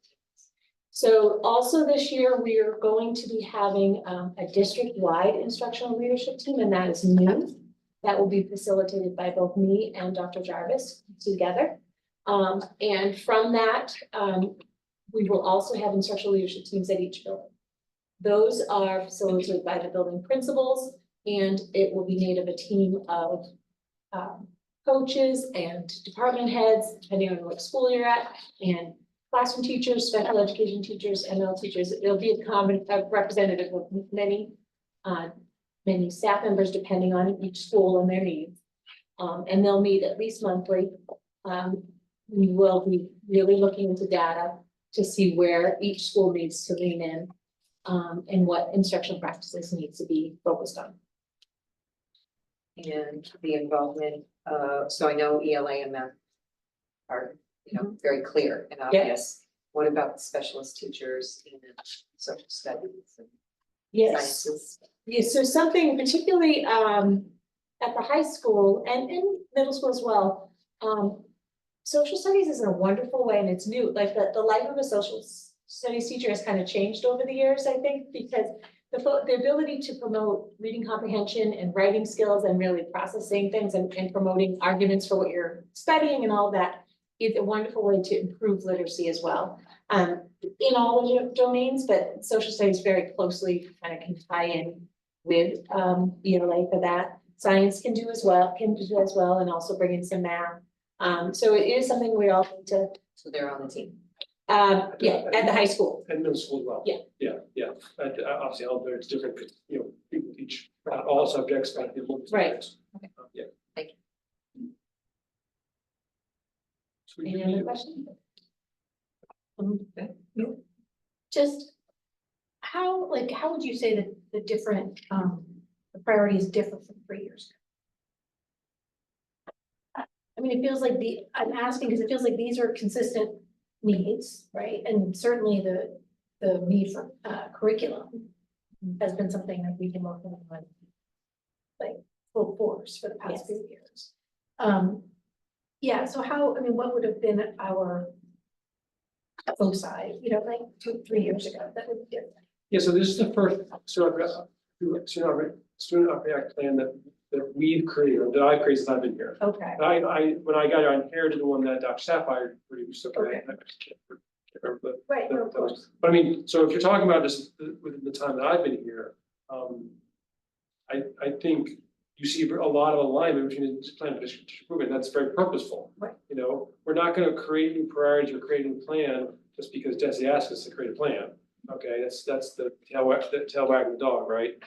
So also this year, we are going to be having a district-wide instructional leadership team, and that is new. That will be facilitated by both me and Dr. Jarvis together. And from that, we will also have instructional leadership teams at each building. Those are facilitated by the building principals, and it will be made of a team of coaches and department heads, depending on what school you're at, and classroom teachers, special education teachers, ML teachers. It'll be a representative of many staff members, depending on each school and their needs. And they'll meet at least monthly. We will be really looking into data to see where each school needs to lean in, and what instructional practices need to be focused on. And the involvement, so I know ELA and math are, very clear and obvious. What about the specialist teachers in social studies and Yes. sciences? Yes, so something particularly at the high school and in middle school as well. Social studies is in a wonderful way, and it's new, like the life of a social studies teacher has kind of changed over the years, I think, because the ability to promote reading comprehension and writing skills and really processing things and promoting arguments for what you're studying and all that is a wonderful way to improve literacy as well. In all the domains, but social studies very closely kind of can tie in with ELA for that. Science can do as well, and also bring in some math. So it is something we all need to, So they're on the team. yeah, at the high school. And middle school as well. Yeah. Yeah. Obviously, elementary, it's different, people teach all subjects, but Right. Yeah. Thank you. So we Any do- other questions? Just how would you say that the different, the priorities differ from 3 years ago? I mean, it feels like I'm asking because it feels like these are consistent needs, right? And certainly the need for curriculum has been something that we've been working on like full force for the past few years. Yeah, so what would have been our foci, like 2-3 years ago, that would be different. Yeah, so this is the first student operating plan that we've created, or that I've created since I've been here. Okay. When I got here, I inherited the one that Dr. Sapphire produced, okay? I can't remember the- Right, no, of course. But I mean, so if you're talking about just within the time that I've been here, I think you see a lot of alignment between the plan and district improvement. That's very purposeful. Right. We're not going to create new priorities or create a new plan just because Desi asked us to create a plan. Okay, that's the tail wagging the dog, right?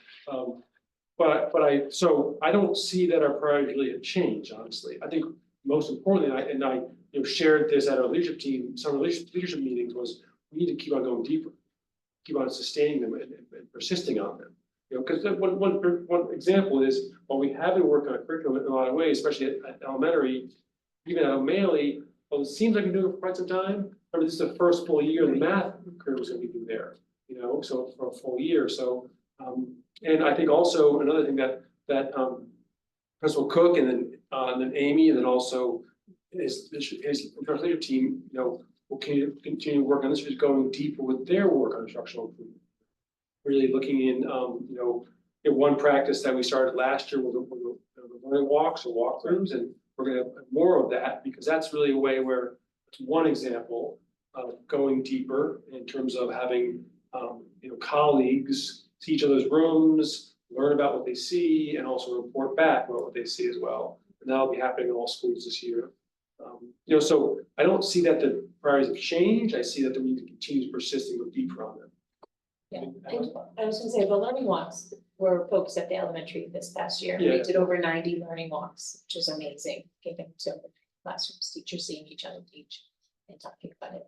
So I don't see that our priorities really have changed, honestly. I think most importantly, I shared this at our leadership team, some leadership meetings, was we need to keep on going deeper, keep on sustaining them and persisting on them. Because one example is, while we have been working on a curriculum in a lot of ways, especially at elementary, even at O'Malley, well, it seems like we're doing it for quite some time. Remember, this is the first full year the math curriculum was going to be due there, so for a full year. So, and I think also another thing that Principal Cook and then Amy, and then also his leadership team, will continue to work on this, is going deeper with their work on instructional improvement. Really looking in, one practice that we started last year with the learning walks or walkthroughs, and we're going to have more of that because that's really a way where it's one example of going deeper in terms of having colleagues see each other's rooms, learn about what they see, and also report back about what they see as well. And that'll be happening in all schools this year. So I don't see that the priorities have changed. I see that we need to continue to persist and go deeper on them. Yeah, and I was gonna say, the learning walks were focused at the elementary this past year. Yeah. We did over 90 learning walks, which is amazing, getting to classrooms, teachers seeing each other teach and talking about it.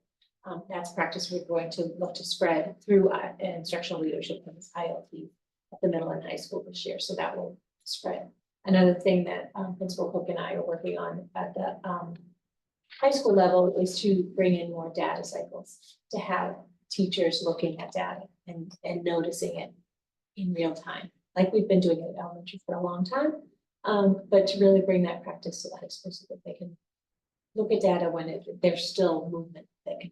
That's practice we're going to look to spread through instructional leadership and ILT at the middle and high school this year, so that will spread. Another thing that Principal Cook and I are working on at the high school level is to bring in more data cycles, to have teachers looking at data and noticing it in real time, like we've been doing it at elementary for a long time. But to really bring that practice to the high school so that they can look at data when there's still movement that can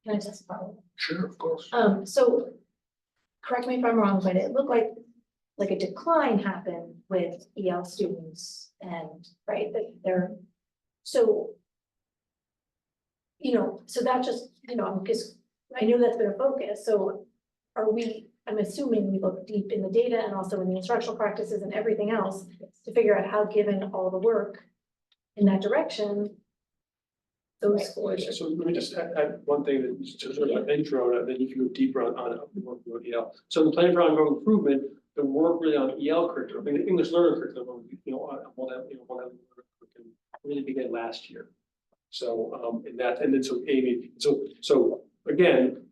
can I just follow? Sure, of course. So, correct me if I'm wrong, but it looked like a decline happened with EL students and, right, that they're, so. So that just, because I know that's been a focus, so I'm assuming we look deep in the data and also in the instructional practices and everything else to figure out how, given all the work in that direction, those scores. So let me just add one thing that just sort of an intro, and then you can go deeper on work with EL. So in the plan for ongoing improvement, the work really on EL curriculum, I mean, the English learner curriculum, we'll have curriculum really began last year. So, in that, and then so Amy, so again,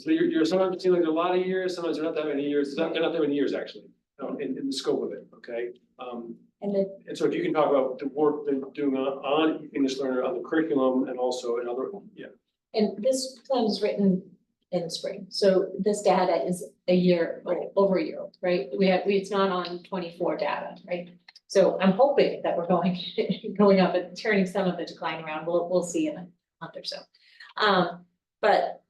you're sometimes it seems like there are a lot of years, sometimes there are not that many years, they're not that many years actually, in the scope of it, okay? And so if you can talk about the work they're doing on English learner, on the curriculum, and also in other, yeah. And this plan was written in the spring, so this data is a year, or over a year old, right? It's not on 24 data, right? So I'm hoping that we're going up and turning some of the decline around. We'll see in a month or so. But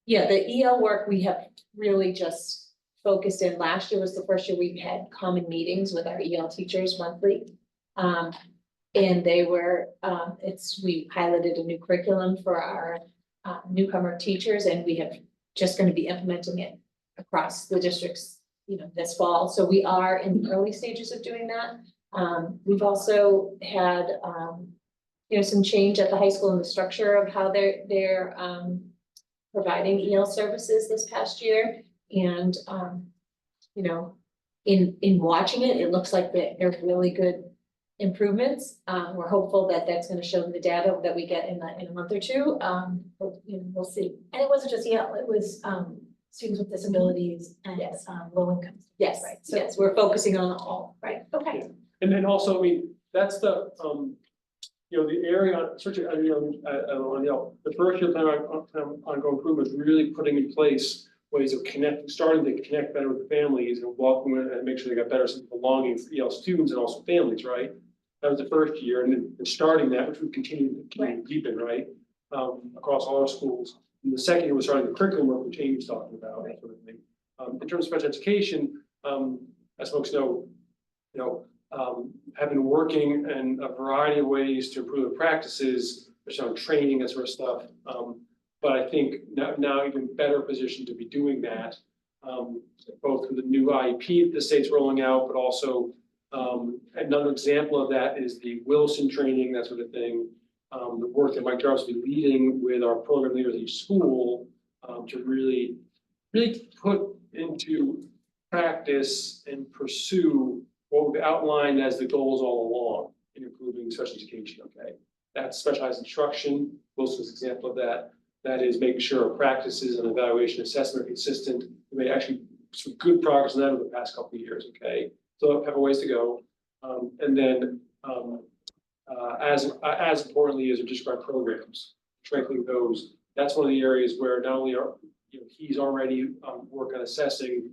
yeah, the EL work we have really just focused in. Last year was the first year we had common meetings with our EL teachers monthly. And they were, we piloted a new curriculum for our newcomer teachers, and we have just going to be implementing it across the districts, this fall. So we are in the early stages of doing that. We've also had, some change at the high school in the structure of how they're providing EL services this past year. And, in watching it, it looks like they're really good improvements. We're hopeful that that's going to show the data that we get in a month or two. We'll see. And it wasn't just EL, it was, students with disabilities and, Yes. Low income. Yes, Right, so- yes, we're focusing on all. Right, okay. And then also, I mean, that's the, the area, certainly, the first year plan on ongoing improvement is really putting in place ways of starting to connect better with families and welcome and make sure they got better sense of belonging for EL students and also families, right? That was the first year, and then starting that, which we continue to deepen, right? Across all our schools. And the second year was starting the curriculum work, which Amy's talking about, that sort of thing. In terms of special education, as folks know, have been working in a variety of ways to improve the practices, especially on training, that sort of stuff. But I think now even better positioned to be doing that, both with the new IEP that the state's rolling out, but also another example of that is the Wilson training, that sort of thing. The work that Mike Jarvis will be leading with our program leaders at each school to really put into practice and pursue what we've outlined as the goals all along in improving special education, okay? That's specialized instruction, Wilson's an example of that. That is making sure our practices and evaluation assessment are consistent. We made actually some good progress on that over the past couple of years, okay? So have a ways to go. And then as importantly as our district programs, strengthening those. That's one of the areas where not only are, he's already working on assessing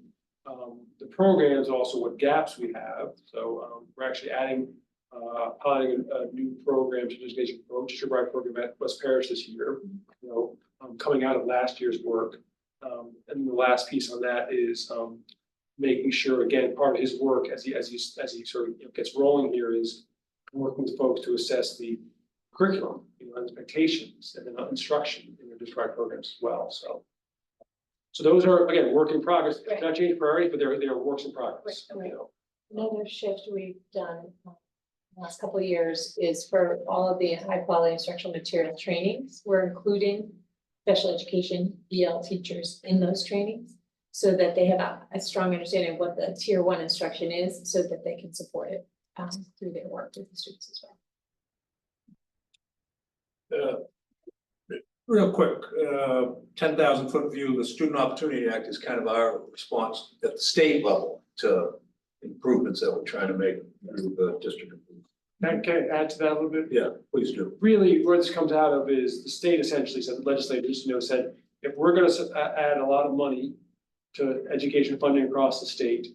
the programs, also what gaps we have. So we're actually adding, piloting a new program to education approach, district program at West Parish this year, coming out of last year's work. And the last piece on that is making sure, again, part of his work as he sort of gets rolling here is working with folks to assess the curriculum, expectations, and then instruction in their district programs as well. So those are, again, work in progress. Right. Not change priorities, but they're works in progress. Right. Another shift we've done the last couple of years is for all of the high quality instructional material trainings, we're including special education EL teachers in those trainings so that they have a strong understanding of what the tier 1 instruction is so that they can support it through their work with the students as well. Real quick, 10,000 foot view, the Student Opportunity Act is kind of our response at the state level to improvements that we're trying to make through the district. Can I add to that a little bit? Yeah, please do. Really, where this comes out of is the state essentially said, the legislators, said, if we're going to add a lot of money to education funding across the state,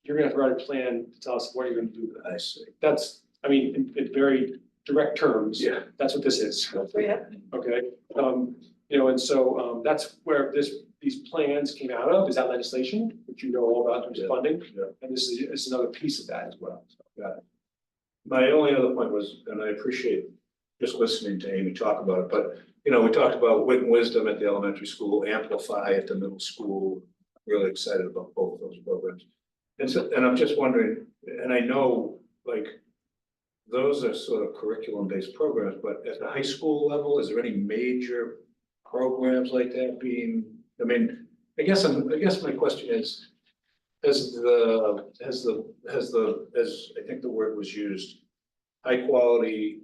you're going to have to write a plan to tell us what you're going to do with it. I see. That's, in very direct terms. Yeah. That's what this is. Okay. You know, and so that's where these plans came out of, is that legislation, which you know all about in terms of funding. Yeah. And this is another piece of that as well. So, My only other point was, and I appreciate just listening to Amy talk about it, but, you know, we talked about wit and wisdom at the elementary school, amplify at the middle school. Really excited about both of those programs. And so, and I'm just wondering, and I know, like, those are sort of curriculum-based programs, but at the high school level, is there any major programs like that being, I mean, I guess my question is, as I think the word was used, high quality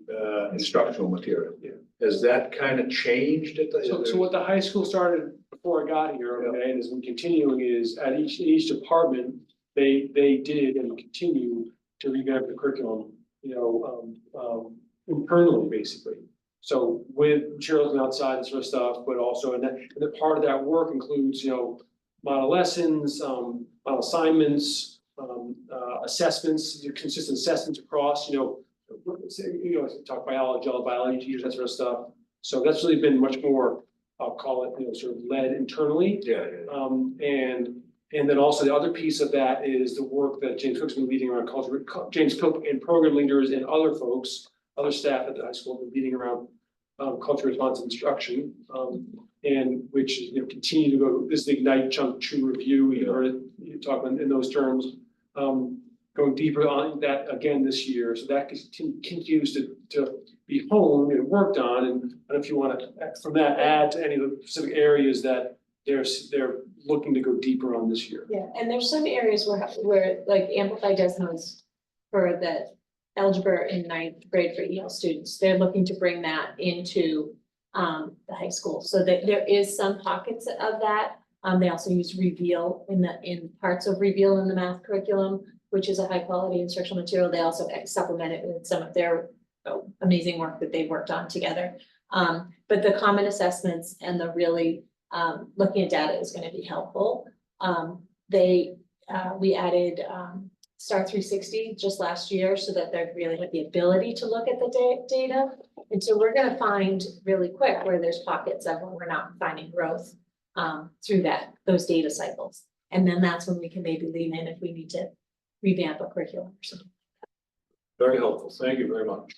instructional material. Yeah. Has that kind of changed at the? So what the high school started before I got here, okay, and is continuing is at each department, they did and continue to revamp the curriculum, you know, internally, basically. So with materials from outside and sort of stuff, but also, and that part of that work includes, you know, model lessons, model assignments, assessments, consistent assessments across, you know, talk biology, all biology teachers, that sort of stuff. So that's really been much more, I'll call it, you know, sort of led internally. Yeah. And then also the other piece of that is the work that James Cook's been leading around culture, James Cook and program leaders and other folks, other staff at the high school have been leading around culture responsive instruction. And which, you know, continue to go, this is the Ignite Chunk 2 review, you heard it, you talk in those terms. Going deeper on that again this year, so that continues to be honed and worked on, and I don't know if you want to, from that, add to any of the specific areas that they're looking to go deeper on this year. Yeah, and there's some areas where like Amplify does notes for the algebra in 9th grade for EL students. They're looking to bring that into the high school, so that there is some pockets of that. They also use Reveal in parts of Reveal in the math curriculum, which is a high quality instructional material. They also supplement it with some of their amazing work that they've worked on together. But the common assessments and the really looking at data is going to be helpful. We added Star 360 just last year so that they really have the ability to look at the data. And so we're going to find really quick where there's pockets of where we're not finding growth through those data cycles. And then that's when we can maybe lean in if we need to revamp a curriculum or something. Very helpful. Thank you very much.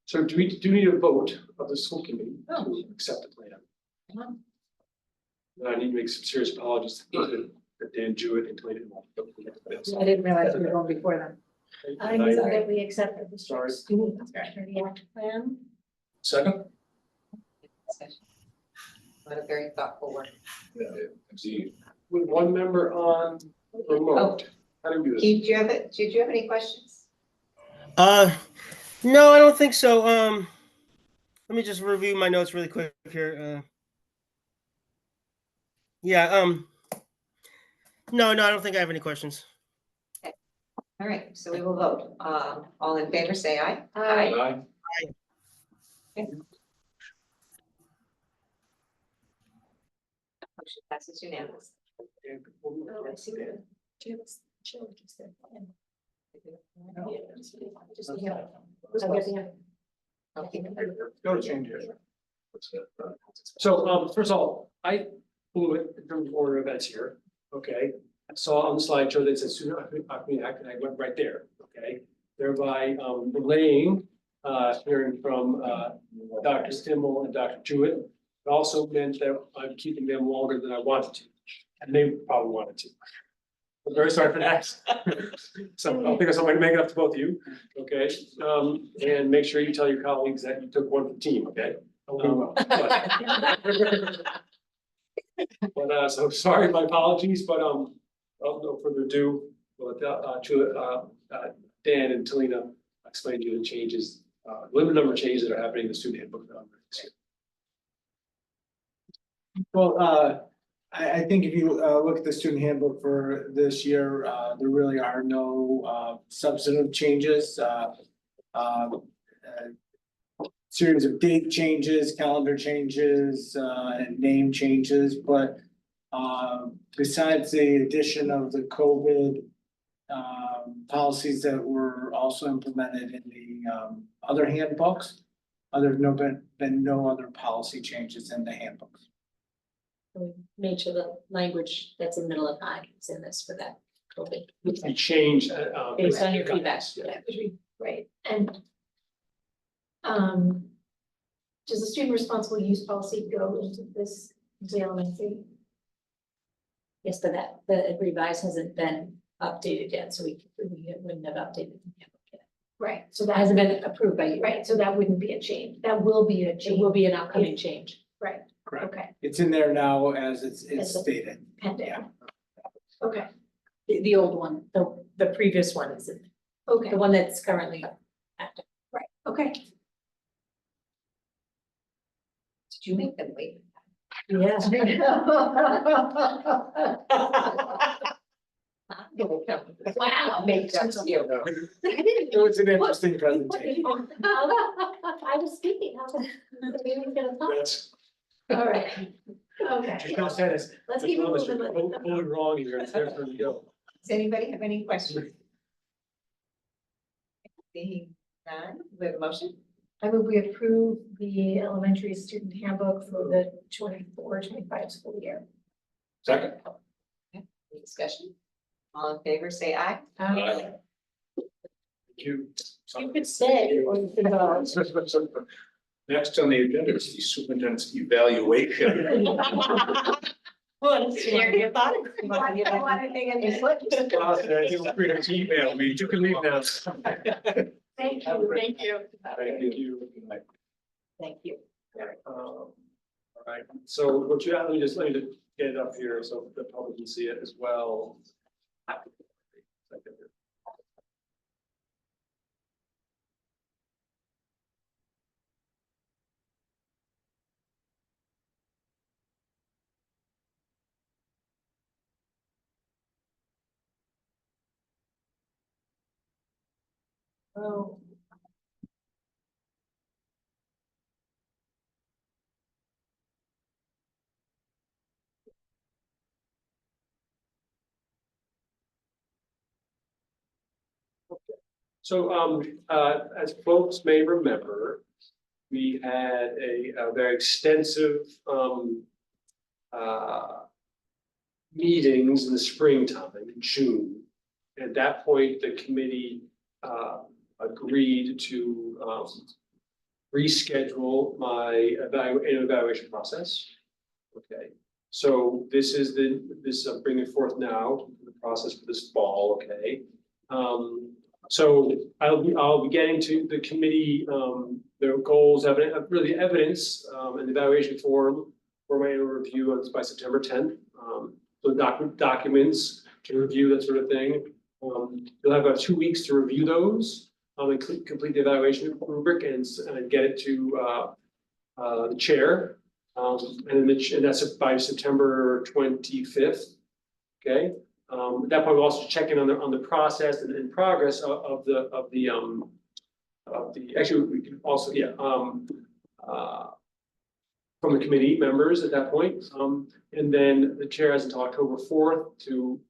So do we need a vote of the school committee to accept the plan? And I need to make some serious apologies to Dan Jewett and Tony. I didn't realize we were going before them. I move that we accept the Sorry. student security act plan. Second? What a very thoughtful work. Yeah, indeed. With one member on remote. How do we do this? Keith, did you have any questions? No, I don't think so. Let me just review my notes really quick here. No, I don't think I have any questions. All right, so we will vote. All in favor, say aye. Aye. Motion passes unanimously. Oh, I see. Do you have a chill just there? Yeah, just the other. I'll get the other. Okay. Go to change it. So, first of all, I blew it in terms of order of events here, okay? I saw on the slideshow that it said student Acme Act, and I went right there, okay? Thereby, relaying, hearing from, Dr. Stimmel and Dr. Jewett. It also meant that I'm keeping them longer than I wanted to, and they probably wanted to. I'm very sorry for that. So I'll think of something to make it up to both of you, okay? And make sure you tell your colleagues that you took one for the team, okay? But so sorry, my apologies, but no further ado, but Dan and Talina explain to you the changes, limited number of changes that are happening in the student handbook. Well, I think if you look at the student handbook for this year, there really are no substantive changes. Series of date changes, calendar changes, and name changes, but besides the addition of the COVID policies that were also implemented in the other handbooks, There's been no other policy changes in the handbooks. We made sure the language that's in the middle of I is in this for that COVID. Which we changed, Based on your feedback, guidance, yeah. yeah, which we, right, and does the student responsible use policy go into this, into the elementary? Yes, but that, the revise hasn't been updated yet, so we wouldn't have updated the handbook yet. Right, so It that hasn't been approved by you. right, so that wouldn't be a change, that will be a It change, will be an upcoming change. right, Correct. okay, It's in there now as it's As a- stated. pending. Yeah. Okay, The old one, the previous one is, okay, the one that's currently active. right, okay. Did you make them wait? Yes. Wow, make that you. It was an interesting presentation. I was speaking, I was, maybe we're gonna talk, That's, all right, okay. Michelle said it's. Let's keep it moving, Totally wrong here, it's there for you to go. Does anybody have any questions? Seeing none, we have a motion? I move we approve the elementary student handbook for the 24-25 school year. Second. Any discussion? All in favor, say aye. Thank you. You could say, or you could, Next on the agenda is the superintendent's evaluation. Share your thoughts. Feel free to email me, you can leave now. Thank Have a you, great- thank you. Thank you. Thank you. All right, so what you have, let me just get it up here so the public can see it as well. Oh. So, as folks may remember, we had a very extensive, meetings in the springtime, in June. At that point, the committee, agreed to, reschedule my evaluation process. Okay, so this is I'm bringing forth now, the process for this fall, okay? So I'll be getting to the committee, their goals, really evidence, and evaluation form for my annual review by September 10th. So documents to review, that sort of thing. You'll have about 2 weeks to review those, and complete the evaluation rubric and get it to the chair. And that's by September 25th. Okay. At that point, we'll also check in on the process and progress of the actually, we can also, from the committee members at that point. And then the chair has until October 4th to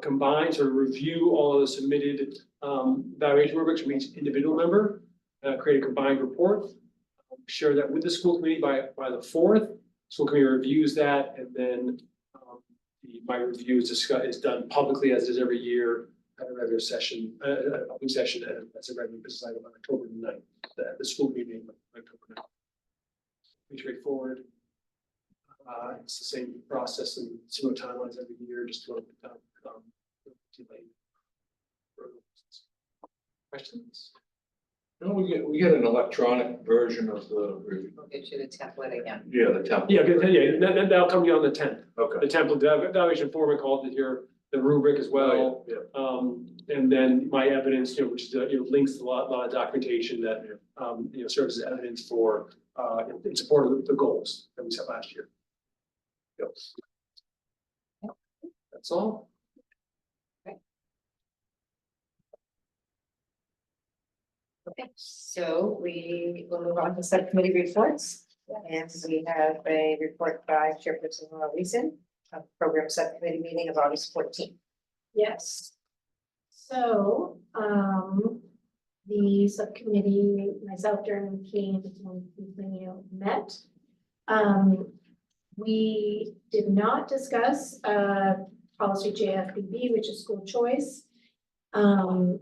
combine, sort of review all of the submitted evaluation rubrics from each individual member, create a combined report, share that with the school committee by the 4th. School committee reviews that, and then my review is done publicly, as is every year at a regular session, a public session, and that's a regular business item on October 9th, the school meeting on October 9th. Pretty straightforward. It's the same process and similar timelines every year, just a little bit delayed. Questions? No, we get an electronic version of the review. We'll get you the template again. Yeah, the template. Yeah, that'll come to you on the 10th. Okay. The template, the evaluation form, I called it here, the rubric as well. Oh, And then my evidence, which is, links to a lot of documentation that, serves as evidence for, in support of the goals that we set last year. Yep. That's all. Okay, so we will move on to subcommittee reports. And we have a report by Chairperson Laura Leeson, of program subcommittee meeting of August 14th. Yes. So, the subcommittee, myself, Jeremy McKean, and Keith Minio met. We did not discuss, policy JFBB, which is school choice. And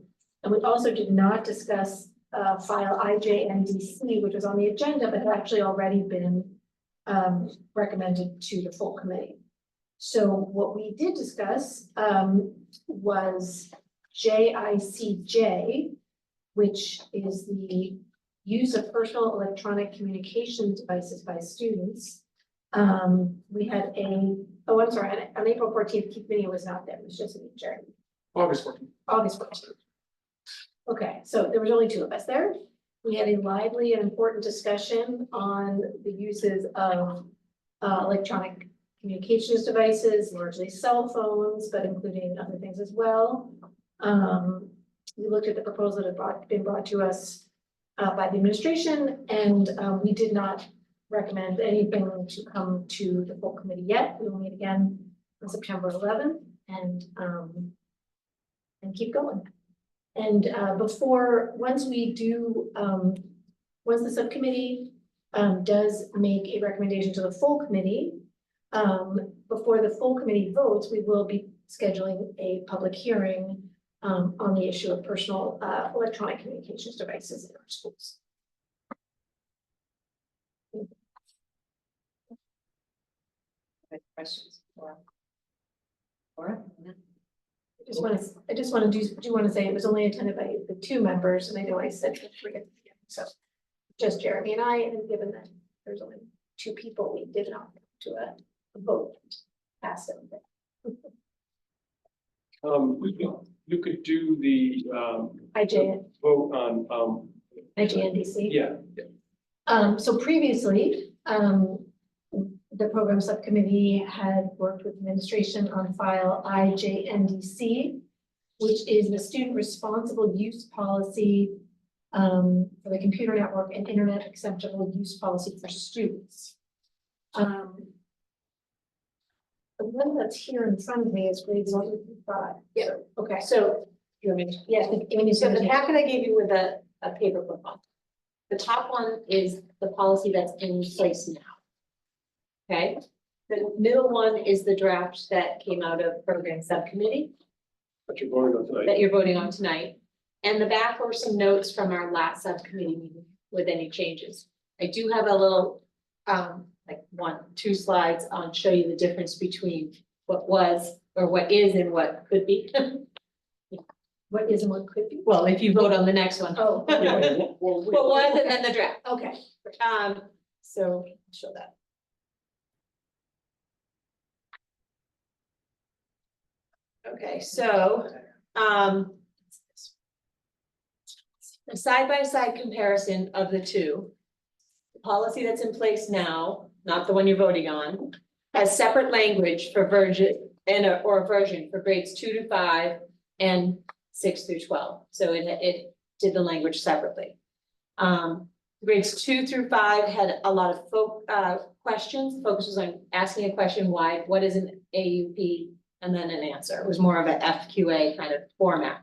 we also did not discuss, file IJNDC, which was on the agenda, but had actually already been, recommended to the full committee. So what we did discuss, was JICJ, which is the use of personal electronic communication devices by students. We had I'm sorry, on April 14th, Keith Minio was not there, it was just me, Jeremy. August 14th. August 14th. Okay, so there was only two of us there. We had a lively and important discussion on the uses of electronic communications devices, largely cell phones, but including other things as well. We looked at the proposal that had been brought to us by the administration, and we did not recommend anything to come to the full committee yet. We will meet again on September 11th and keep going. And once the subcommittee does make a recommendation to the full committee, before the full committee votes, we will be scheduling a public hearing on the issue of personal electronic communications devices in our schools. Any questions? Laura? I just want to say it was only attended by the two members, and I know I said the three at the beginning, so just Jeremy and I, and given that there's only two people, we did not go to a vote, pass it. You could do the, vote on, IJNDC. yeah. So previously, the program subcommittee had worked with administration on file IJNDC, which is the student responsible use policy for the computer network and internet acceptable use policy for students. The one that's here in front of me is grades 1 through 5. Yeah. Okay, So, you want me to? yeah, So the packet I gave you with a paperclip on. The top one is the policy that's in place now. Okay, the middle one is the draft that came out of program subcommittee But you're voting on tonight. that you're voting on tonight. And the back were some notes from our last subcommittee meeting with any changes. I do have a little, like 1-2 slides on show you the difference between what was or what is and what could be. what is and what could be? Well, if you vote on the next one. Oh, Yeah, What was and then the draft. okay. So I'll show that. Okay, so, a side-by-side comparison of the two. The policy that's in place now, not the one you're voting on, has separate language for version or a version for grades 2 to 5 and 6 through 12. So it did the language separately. Grades 2 through 5 had a lot of questions. Focus was on asking a question, why, what is an AUP, and then an answer. It was more of an FQA kind of format.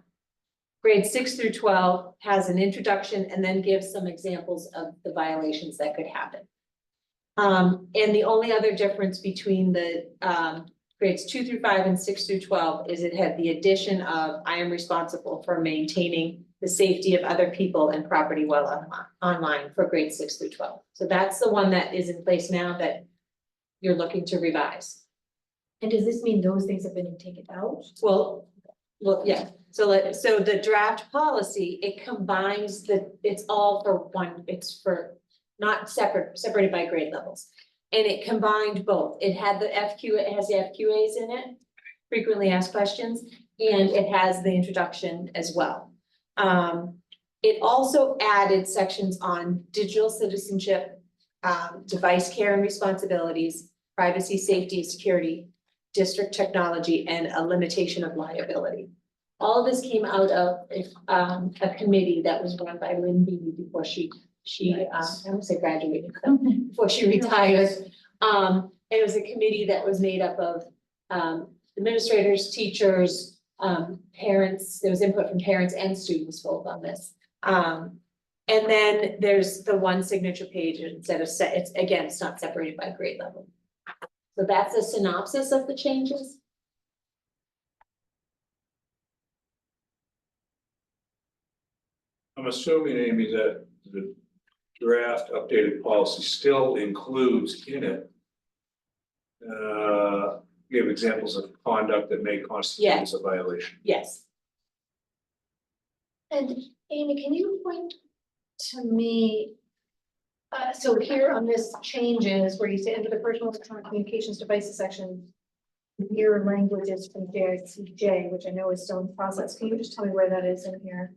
Grade 6 through 12 has an introduction and then gives some examples of the violations that could happen. And the only other difference between the grades 2 through 5 and 6 through 12 is it had the addition of I am responsible for maintaining the safety of other people and property while online for grades 6 through 12. So that's the one that is in place now that you're looking to revise. And does this mean those things have been taken out? Well, yeah, so the draft policy, it combines it's all for one, it's for not separated by grade levels. And it combined both. It had the it has the FQAs in it, frequently asked questions, and it has the introduction as well. It also added sections on digital citizenship, device care and responsibilities, privacy, safety, security, district technology, and a limitation of liability. All of this came out of a committee that was run by Lynn Beatty before she I won't say graduated, but before she retired. And it was a committee that was made up of administrators, teachers, parents. There was input from parents and students both on this. And then there's the one signature page instead of it's again, it's not separated by grade level. So that's a synopsis of the changes. I'm assuming, Amy, that the draft updated policy still includes in it. Give examples of conduct that may constitute Yeah. as a violation. Yes. And Amy, can you point to me? So here on this changes where you say under the personal electronic communications devices section. Your language is from JICJ, which I know is still in process. Can you just tell me where that is in here?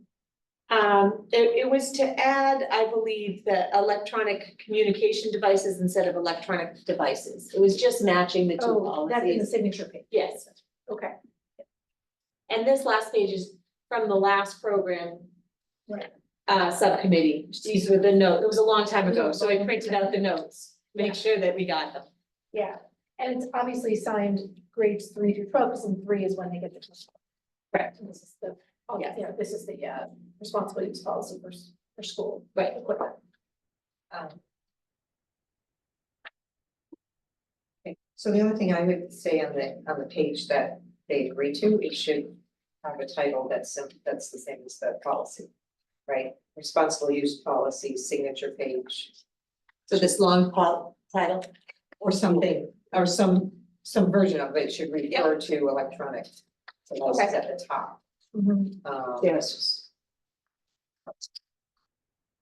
It was to add, I believe, the electronic communication devices instead of electronic devices. It was just matching the two Oh, that's in the policies. signature page. Yes, Okay. and this last page is from the last program. Right. Subcommittee. These were the notes. It was a long time ago, so I printed out the notes, make sure that we got them. Yeah, and it's obviously signed grades 3 through 12, because in 3 is when they get the. Correct. And this is the, Yeah. yeah, this is the responsible use policy for school. Right. Equipment. Okay, so the only thing I would say on the page that they agree to, it should have a title that's the same as the policy, right? Responsible use policy, signature page, So this long title. or something, or some version of it should refer to electronic. devices Okay. at the top. Yes.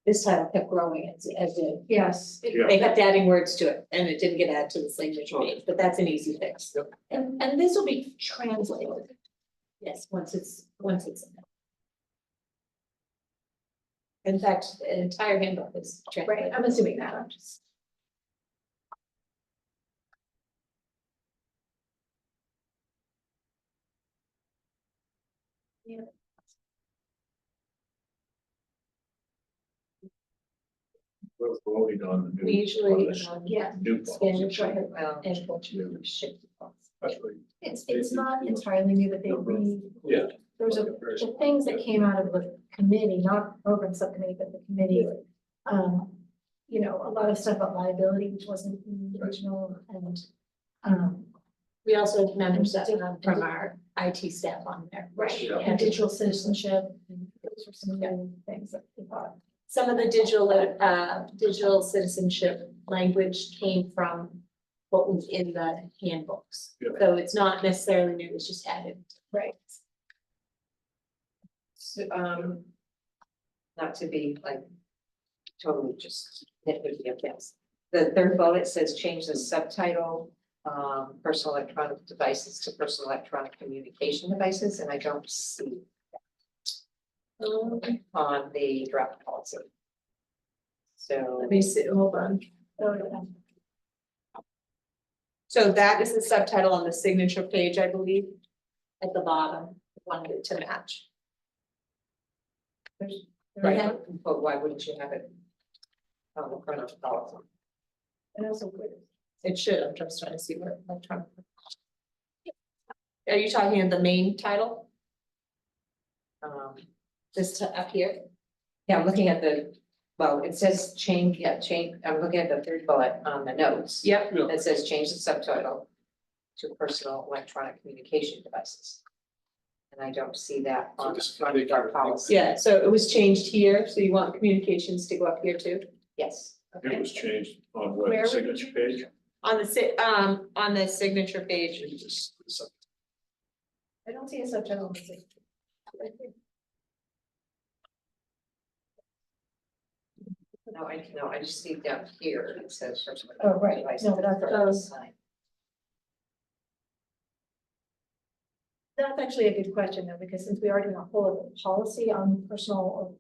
This title kept growing as it. Yes, Yeah. They kept adding words to it and it didn't get added to the signature page, but that's an easy fix. and this will be translated. Yes, once it's. In fact, an entire handbook is. Right, I'm assuming that, I'm just. Yeah. We're voting on the new. We usually, on this Yeah, New stand policy. try it Well, and fortunately shift the policy. That's right. it's not entirely new, but they Yeah. there's the things that came out of the committee, not program subcommittee, but the committee. You know, a lot of stuff about liability, which wasn't in the original, and. We also have members that from our IT staff on there. Right, Yeah. and digital citizenship, those were some new things that we thought. Some of the digital citizenship language came from what was in the handbooks. Yeah. So it's not necessarily new, it's just added. Right. so, not to be like totally just nitpicky of this. The third bullet says change the subtitle, personal electronic devices to personal electronic communication devices, and I don't see on the draft policy. So. Let me see, hold on. So, So that is the subtitle on the signature page, I believe, at the bottom, wanted to match. Right, but why wouldn't you have it on the front of the policy? and also, It should, I'm just trying to see where electronic. Are you talking of the main title? This up here? Yeah, I'm looking at well, it says change, I'm looking at the third bullet on the notes. Yep. That says change the subtitle to personal electronic communication devices. And I don't see that So on the this is front of our policy. Yeah, so it was changed here, so you want communications to go up here too? Yes. It was changed on what, Where the would signature page? On the signature page. I don't see a subtitle. No, I just see down here, it says personal. Oh, right. devices. No, that's- That's actually a good question though, because since we already have a whole policy on personal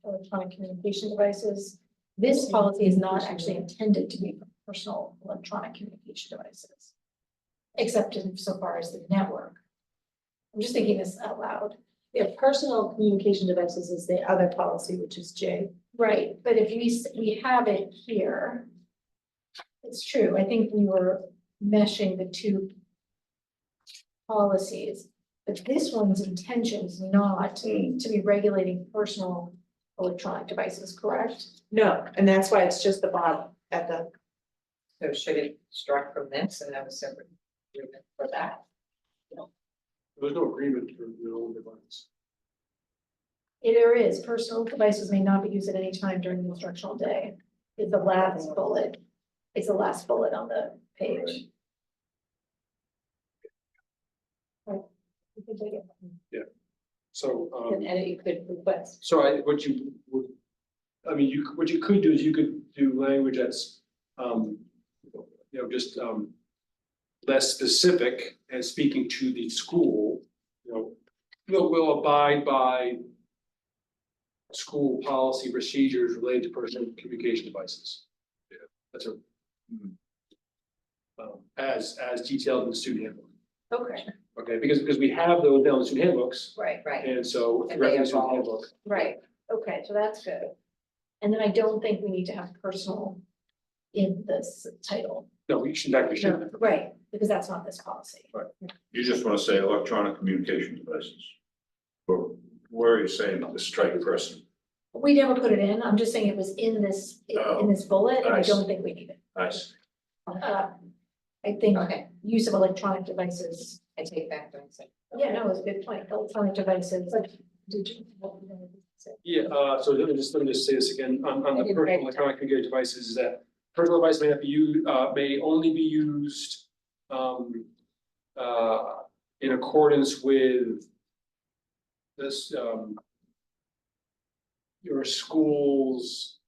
electronic communication devices, this policy is not actually intended to be for personal electronic communication devices. Except insofar as the network. I'm just thinking this out loud. If personal communication devices is the other policy, which is J. Right, but if we have it here. It's true, I think we were meshing the two policies, but this one's intention is not to be regulating personal electronic devices, correct? No, and that's why it's just the bottom at the, So should it struck from this and have a separate agreement for that? There's no agreement for your own device. There is, personal devices may not be used at any time during the instructional day. It's the last bullet. It's the last bullet on the page. Right. You can take it. So, An edit you could request. so what you would, I mean, what you could do is you could do language that's, just, less specific and speaking to the school, will abide by school policy procedures related to personal communication devices. Yeah, that's a, as detailed in the student handbook. Okay, Okay, because we have those now in the student handbooks, right, Right, and so. And they reference to the evolve. handbook. right. Okay, so that's good. And then I don't think we need to have personal in this title. No, we should, we should. No, right, because that's not this policy. You just want to say electronic communication devices. Or where are you saying the strike person? We never put it in. I'm just saying it was in this, in this bullet, and I nice. don't think we need it. Nice. I think okay, use of electronic devices, I take back what I said. yeah, no, it's a good point. Electronic devices. Did you? Yeah, so let me just say this again, on I the didn't personal write it electronic communication devices, is that personal device may not be used, may only be used in accordance with this, your school's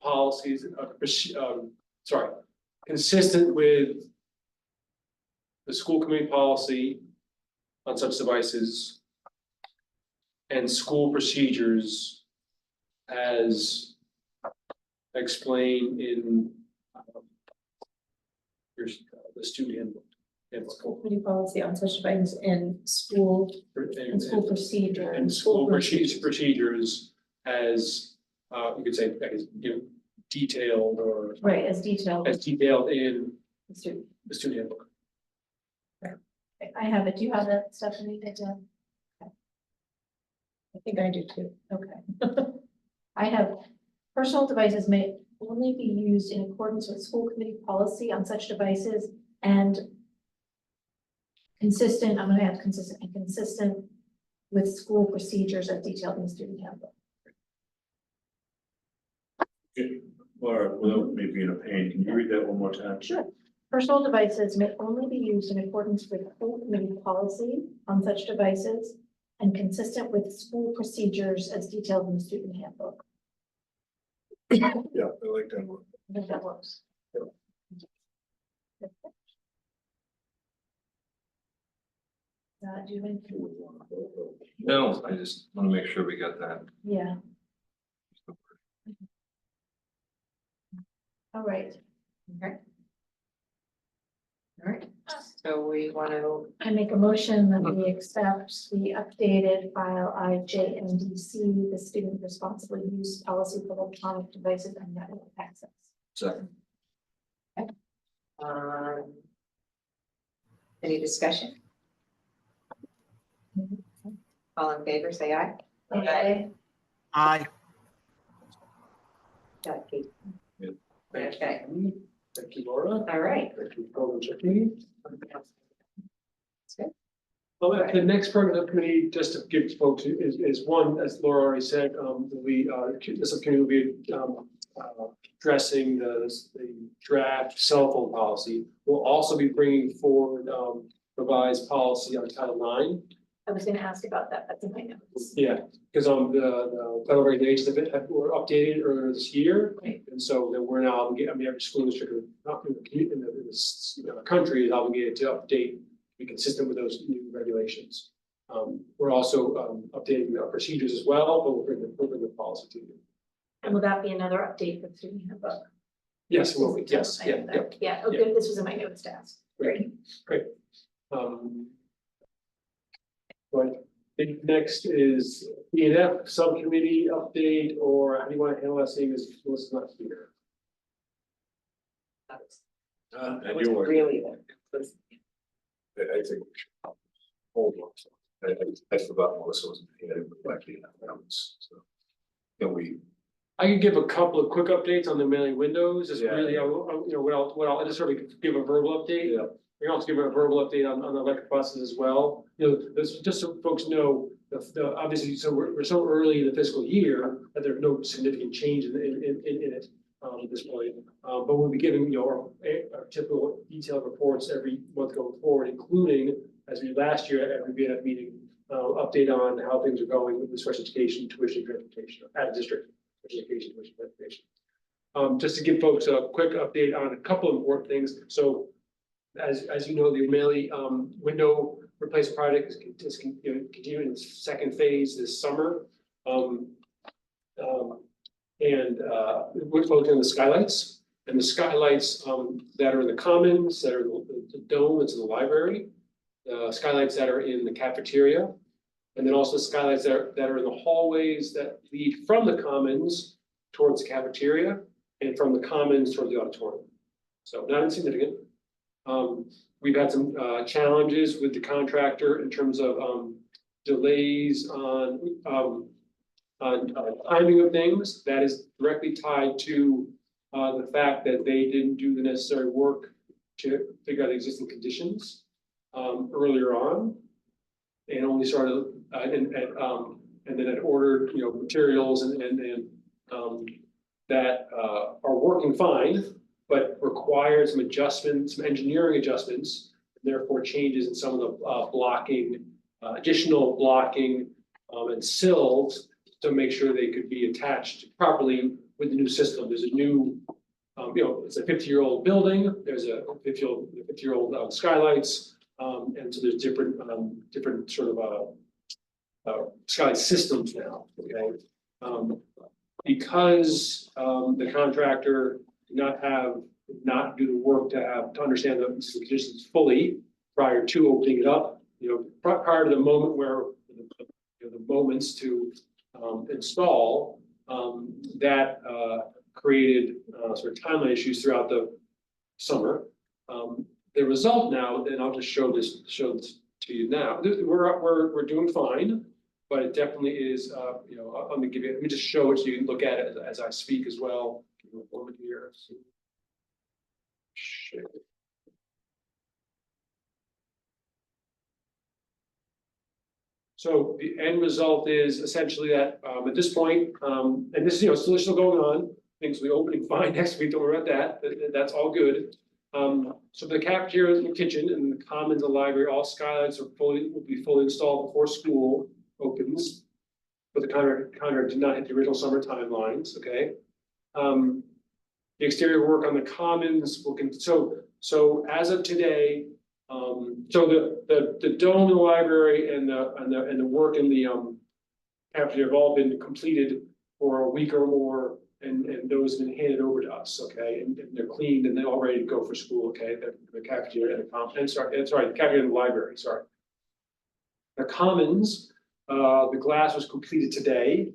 policies, consistent with the school committee policy on such devices and school procedures as explained in the student handbook. School committee policy on such devices and school procedure. And school procedures as, you could say, detailed or Right, as detailed. as detailed in the student. the student handbook. I have it. Do you have that, Stephanie? Okay. I think I do too. Okay. I have personal devices may only be used in accordance with school committee policy on such devices and consistent, I'm gonna add consistent and consistent with school procedures as detailed in the student handbook. Or without me being a pain, can you read that one more time? Sure. Personal devices may only be used in accordance with school committee policy on such devices and consistent with school procedures as detailed in the student handbook. Yeah, I like that one. I think that works. Do you have anything? No, I just want to make sure we got that. Yeah, all right. Okay. All right, so we want to, I make a motion that we accept the updated file IJNDC, the student responsibly use policy for electronic devices and network access. Second. any discussion? All in favor, say aye. Okay. Aye. Got it, Kate. Thank Okay, you. Thank you, Laura. all right. Thank you, Golden Chickadee. That's good. Well, the next program of the committee, just to give folks, is one, as Laura already said, the subcommittee will be addressing the draft cell phone policy. We'll also be bringing forward revised policy on Title IX. I was gonna ask about that, that's in my notes. Yeah, because the federal regulations were updated earlier this year. Right. And so then we're now obligated, I mean, every school district in the country is obligated to update, be consistent with those new regulations. We're also updating our procedures as well, but we'll bring the policy to you. And will that be another update for the student handbook? Yes, it will be, yes, I yeah, know yeah. that. Yeah, oh, good, this was in my notes to ask. Great. But I think next is E&F subcommittee update, or how do you want to handle that, seeing as Melissa's not here? And you were, Really, I think. we should hold on. I forgot Melissa wasn't here, but like, so. Can we, I can give a couple of quick updates on the mailing windows, just Yeah. really, you know, what I'll just sort of give a verbal update. Yeah. We can also give a verbal update on the electric buses as well. You know, this, just so folks know, obviously, so we're so early in the fiscal year that there's no significant change in it, at this point. But we'll be giving, you know, our typical detailed reports every month going forward, including, as we did last year at every BNF meeting, update on how things are going with the special education tuition verification at district education tuition verification. Just to give folks a quick update on a couple of important things. So as you know, the O'Malley window replacement project is continuing its second phase this summer. We're focusing on the skylights, and the skylights that are in the commons, that are in the dome that's in the library, skylights that are in the cafeteria, and then also skylights that are in the hallways that lead from the commons towards the cafeteria and from the commons towards the auditorium. So not insignificant. We've had some challenges with the contractor in terms of delays on timing of things. That is directly tied to the fact that they didn't do the necessary work to figure out the existing conditions earlier on, and only started and then had ordered, you know, materials and that are working fine, but required some adjustments, some engineering adjustments, therefore changes in some of the blocking, additional blocking and sills to make sure they could be attached properly with the new system. There's a new, you know, it's a 50-year-old building. There's a 50-year-old skylights, and so there's different sort of skylight systems now. Okay, because the contractor did not do the work to understand the conditions fully prior to opening it up. You know, prior to the moment where the moments to install, that created sort of timeline issues throughout the summer. The result now, and I'll just show this to you now. We're doing fine, but it definitely is. You know, let me just show it so you can look at it as I speak as well. Give me a moment here. Share. So the end result is essentially that at this point, and this, you know, still going on, things will be opening fine next week, don't worry about that, that's all good. So the cafeteria and the kitchen and the commons and the library, all skylights will be fully installed before school opens. But the contractor did not hit the original summer timelines, okay? The exterior work on the commons will so as of today, so the dome in the library and the work in the cafeteria have all been completed for a week or more, and those have been handed over to us, okay? And they're cleaned and they're all ready to go for school, okay? The cafeteria and the cafeteria and the library, sorry. The commons, the glass was completed today,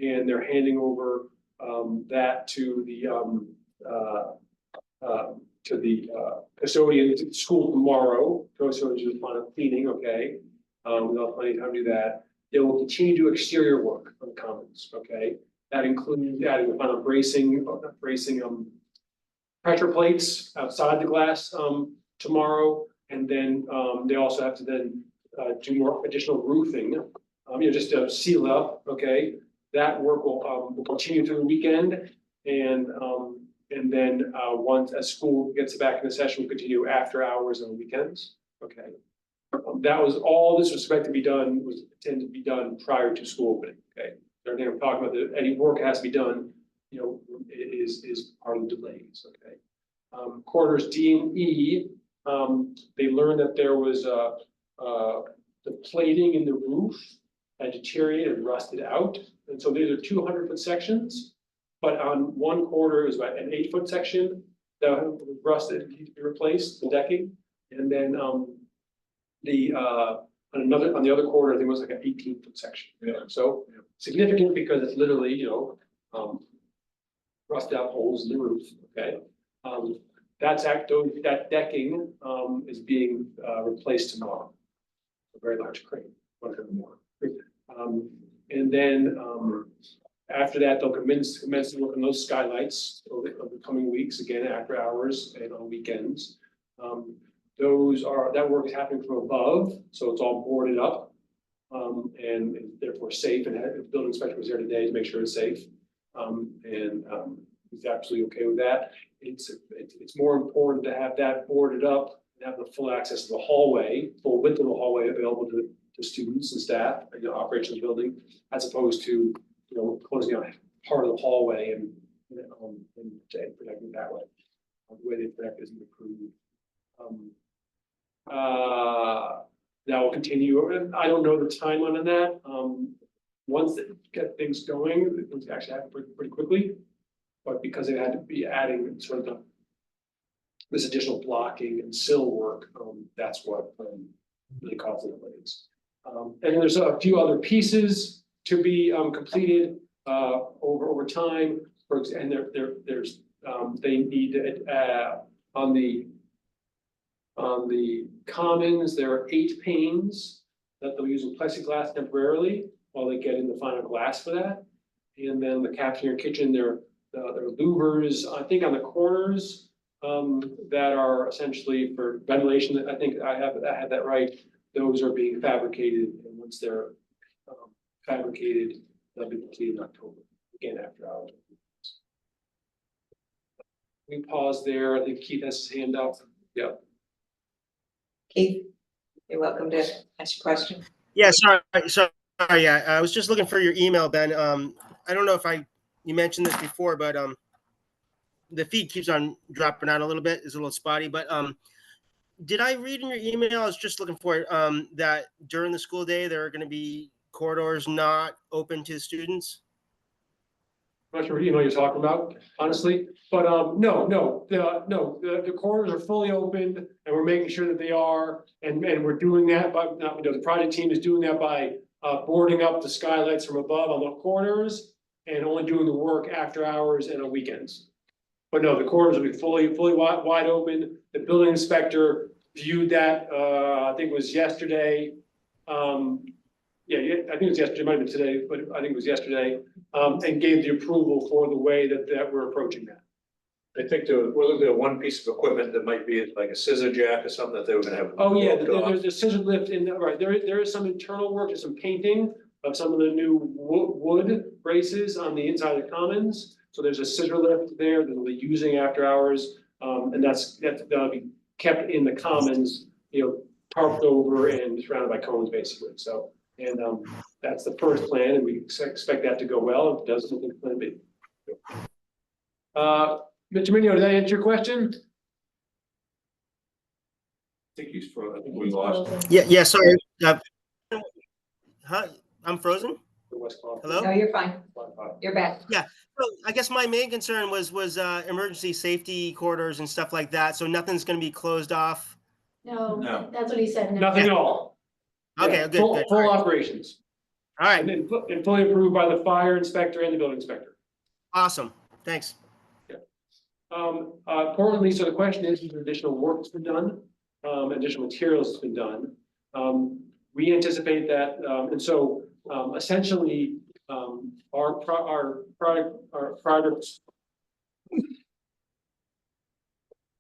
and they're handing over that to the custodian at school tomorrow. Custodians do the final cleaning, okay? They'll plenty of time to do that. They will continue to do exterior work on the commons, okay? That includes adding the final bracing pressure plates outside the glass tomorrow, and then they also have to then do more additional roofing, you know, just to seal up, okay? That work will continue through the weekend, and then once as school gets back in the session, we'll continue after hours and weekends. Okay, that was all. This was expected to be done. Was intended to be done prior to school opening. Okay, everything I'm talking about, any work has to be done. You know, is part of the delays. Okay, quarters D and E. They learned that there was the plating in the roof had deteriorated and rusted out, and so these are 200-foot sections. But on one quarter, it was about an 8-foot section that was rusted, needed to be replaced, the decking. And then on the other quarter, I think it was like an 18-foot section. Yeah. So significant because it's literally, you know, rusted out holes in the roof. Okay. That decking is being replaced tomorrow. A very large crane, 100 more. And then After that, they'll commence to work on those skylights over the coming weeks, again, after hours and on weekends. That work is happening from above, so it's all boarded up. And therefore safe, and the building inspector was there today to make sure it's safe. He's absolutely okay with that. It's more important to have that boarded up and have the full access to the hallway, full width of the hallway available to students and staff, operations building, as opposed to, closing out part of the hallway and protecting it that way. The way they protect isn't approved. That will continue. I don't know the timeline on that. Once they get things going, things actually happen pretty quickly. But because they had to be adding sort of this additional blocking and sill work, that's what really caused the delays. And there's a few other pieces to be completed over time. And they need on the commons, there are 8 panes that they'll use in plexiglass temporarily while they get in the final glass for that. And then the cafeteria kitchen, there are louvers, I think, on the corners that are essentially for ventilation. I think I had that right. Those are being fabricated, and once they're fabricated, they'll be completed in October, again after hours. We pause there. I think Keith has his hand up. Yeah. Keith, you're welcome to ask your question. Yeah, sorry. Yeah, I was just looking for your email, Ben. I don't know if you mentioned this before, but the feed keeps on dropping out a little bit. It's a little spotty, but did I read in your email? I was just looking for it, that during the school day there are going to be corridors not open to students. I'm not sure what you're talking about, honestly, but the corridors are fully opened, and we're making sure that they are, and we're doing that by the project team is doing that by boarding up the skylights from above on the corners and only doing the work after hours and on weekends. But no, the corridors will be fully wide open. The building inspector viewed that, I think it was yesterday. I think it was yesterday, it might have been today, but I think it was yesterday, and gave the approval for the way that we're approaching that. I think wasn't there one piece of equipment that might be like a scissor jack or something that they were gonna have? Oh, yeah, roped off? there's a scissor lift in there, right, there is some internal work, there's some painting of some of the new wood braces on the inside of the commons. So there's a scissor lift there that we'll be using after hours, and that'll be kept in the commons, tarped over and surrounded by cones, basically. So, and that's the first plan, and we expect that to go well. If it doesn't, I think plan B. Mr. Minio, did that answer your question? I think we lost him. Yeah. Sorry. Huh? I'm frozen. Hello. No, you're fine. You're back. Yeah. So I guess my main concern was emergency safety corridors and stuff like that. So nothing's going to be closed off. No, that's what he said. No. Nothing at all. Okay, Yeah, good. Full operations. All right. And fully approved by the fire inspector and the building inspector. Awesome. Thanks. Importantly, so the question is additional work has been done, additional materials has been done. We anticipate that, and so essentially, our project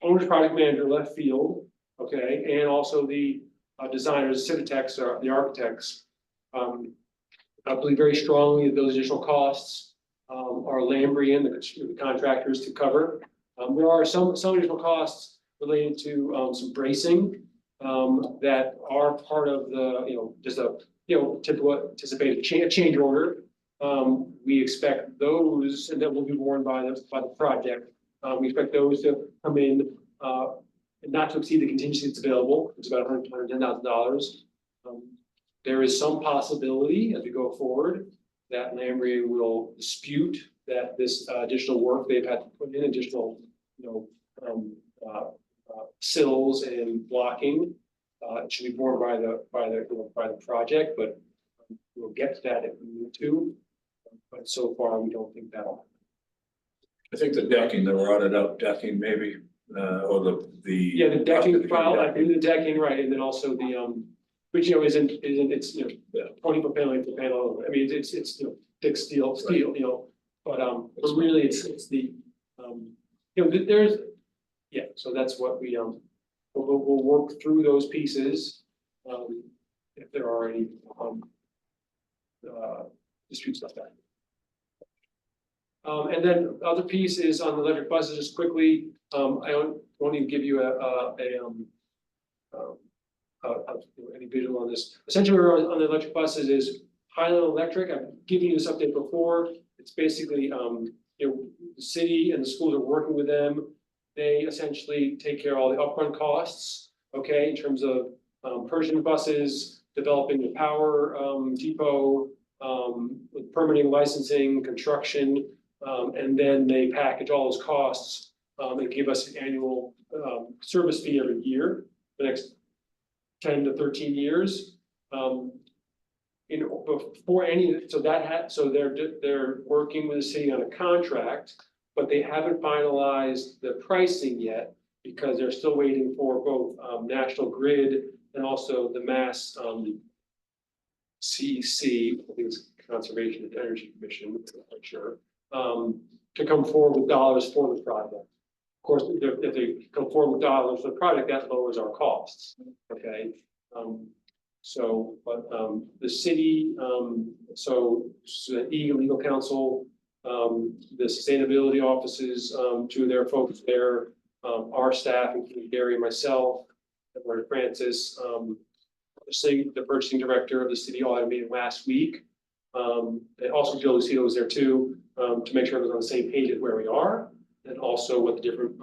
owner's project manager left field, okay, and also the designers, Civitex, the architects, I believe very strongly that those additional costs are Lambrian, the contractors, to cover. There are some additional costs related to some bracing that are part of the just a typical anticipated change order. We expect those, and that will be borne by the project. We expect those to come in not to exceed the contingency that's available. It's about $110,000. There is some possibility as we go forward that Lambrian will dispute that this additional work they've had to put in, additional sills and blocking should be borne by the project, but we'll get to that if we need to. But so far, we don't think that'll. I think the decking, the rotted out decking maybe, or the decking file, I think the decking, right, and then also the which isn't it's 20 foot panel, 8 foot panel. I mean, it's thick steel, but really it's the, there's, yeah, so that's what we, we'll work through those pieces. If there are any, disputes like that. And then the other piece is on the electric buses, just quickly, I won't even give you any visual on this. Essentially, we're on the electric buses is Highland Electric. I've given you this update before. It's basically, the city and the schools are working with them. They essentially take care of all the upfront costs, okay, in terms of purchasing buses, developing the power depot, with permitting, licensing, construction, and then they package all those costs and give us an annual service fee every year, the next 10 to 13 years. Before any, so they're working with the city on a contract, but they haven't finalized the pricing yet because they're still waiting for both National Grid and also the Mass CEC, I think it's Conservation and Energy Commission, I'm not sure, to come forward with dollars for the project. Of course, if they come forward with dollars for the project, that lowers our costs, okay? The city, so the legal counsel, the sustainability offices, to their folks there, our staff, including Gary and myself, and Lord Francis, the purchasing director of the city audit meeting last week. And also Joe Lucido was there too, to make sure it was on the same page as where we are, and also what the different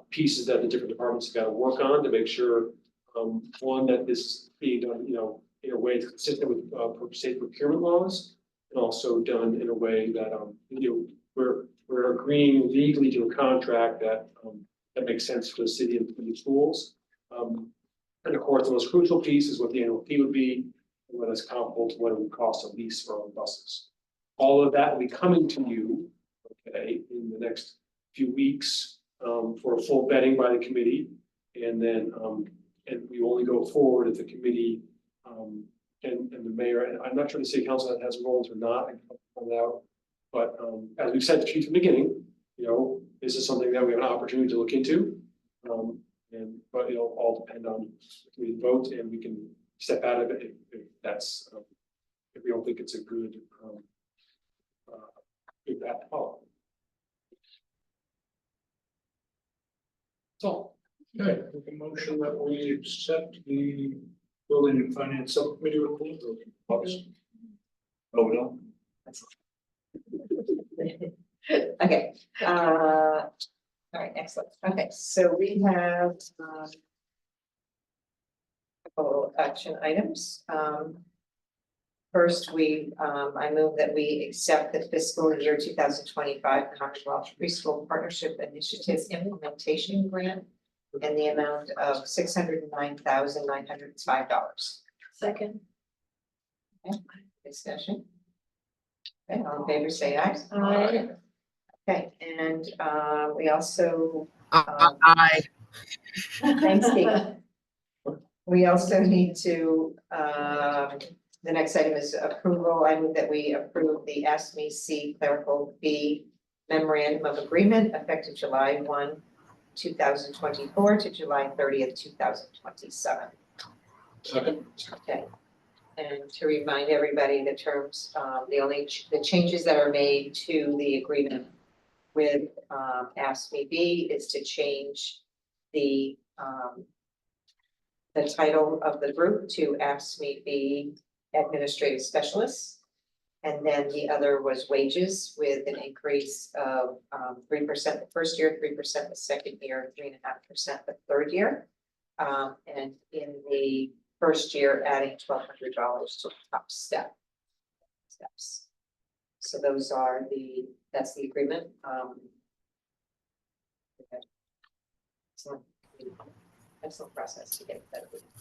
pieces that the different departments have got to work on to make sure, one, that this is being done, in a way that's consistent with safe procurement laws, and also done in a way that we're agreeing legally to a contract that makes sense for the city and for the schools. And of course, the most crucial piece is what the annual fee would be, and what is comparable to what it would cost to lease our own buses. All of that will be coming to you, okay, in the next few weeks, for a full vetting by the committee. And then, and we only go forward if the committee, and the mayor, and I'm not sure the city council has roles or not, I can find out. But, as we've said to you from the beginning, this is something that we have an opportunity to look into. But it'll all depend on if we vote, and we can step out of it if that's, if we don't think it's a good, good path to follow. That's all. Okay, make a motion that we accept the building and finance subcommittee report. Oh, no. Okay, all right, excellent. Okay, so we have a couple of action items. First, I move that we accept the fiscal year 2025 Commonwealth Preschool Partnership Initiatives Implementation Grant in the amount of $609,905. Second. Okay, discussion. Okay, all in favor, say aye. Aye. Okay, and we also, Aye. thanks, Steve. We also need to, the next item is approval. I move that we approve the ASME clerical fee memorandum of agreement effective July 1, 2024 to July 30th, 2027. Second. Okay. And to remind everybody, the terms, the changes that are made to the agreement with ASME is to change the title of the group to ASME Administrative Specialists. And then the other was wages with an increase of 3% the first year, 3% the second year, 3.5% the third year. And in the first year, adding $1,200 to the top steps. So those are that's the agreement. Excellent process to get that agreement.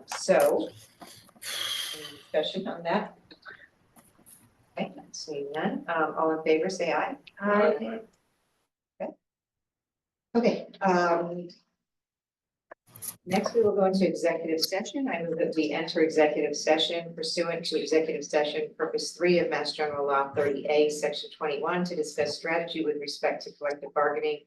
So, any discussion on that? Okay, seeing none. All in favor, say aye. Aye. Okay. Okay, Next, we will go into executive session. I move that we enter executive session pursuant to executive session purpose 3 of Mass General Law 30A, section 21, to discuss strategy with respect to collective bargaining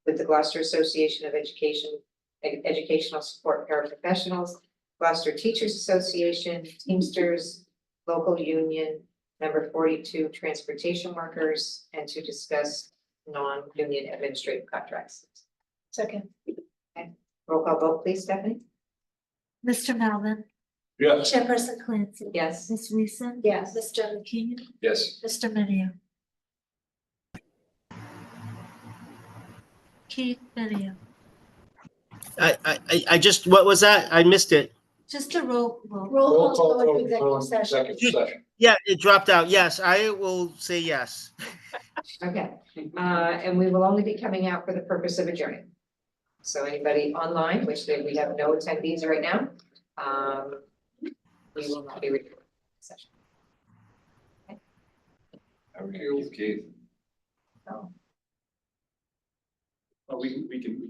with the Gloucester Association of Educational Support Paraprofessionals, Gloucester Teachers Association, Teamsters, Local Union, number 42, Transportation Workers, and to discuss non-union administrative contracts. Second. Roll call vote, please, Stephanie? Mr. Melvin, Yes. Chairperson Clancy, Yes. Ms. Weason. Yes. Mr. McKeon, Yes. Mr. Minio. Keith Minio, I just, what was that? I missed it. just a roll. Roll call to go into executive session. Executive session. Yeah, it dropped out. Yes, I will say yes. Okay, and we will only be coming out for the purpose of adjourning. So anybody online, which we have no attendees right now, we will not be recording the session. Keith. So. We can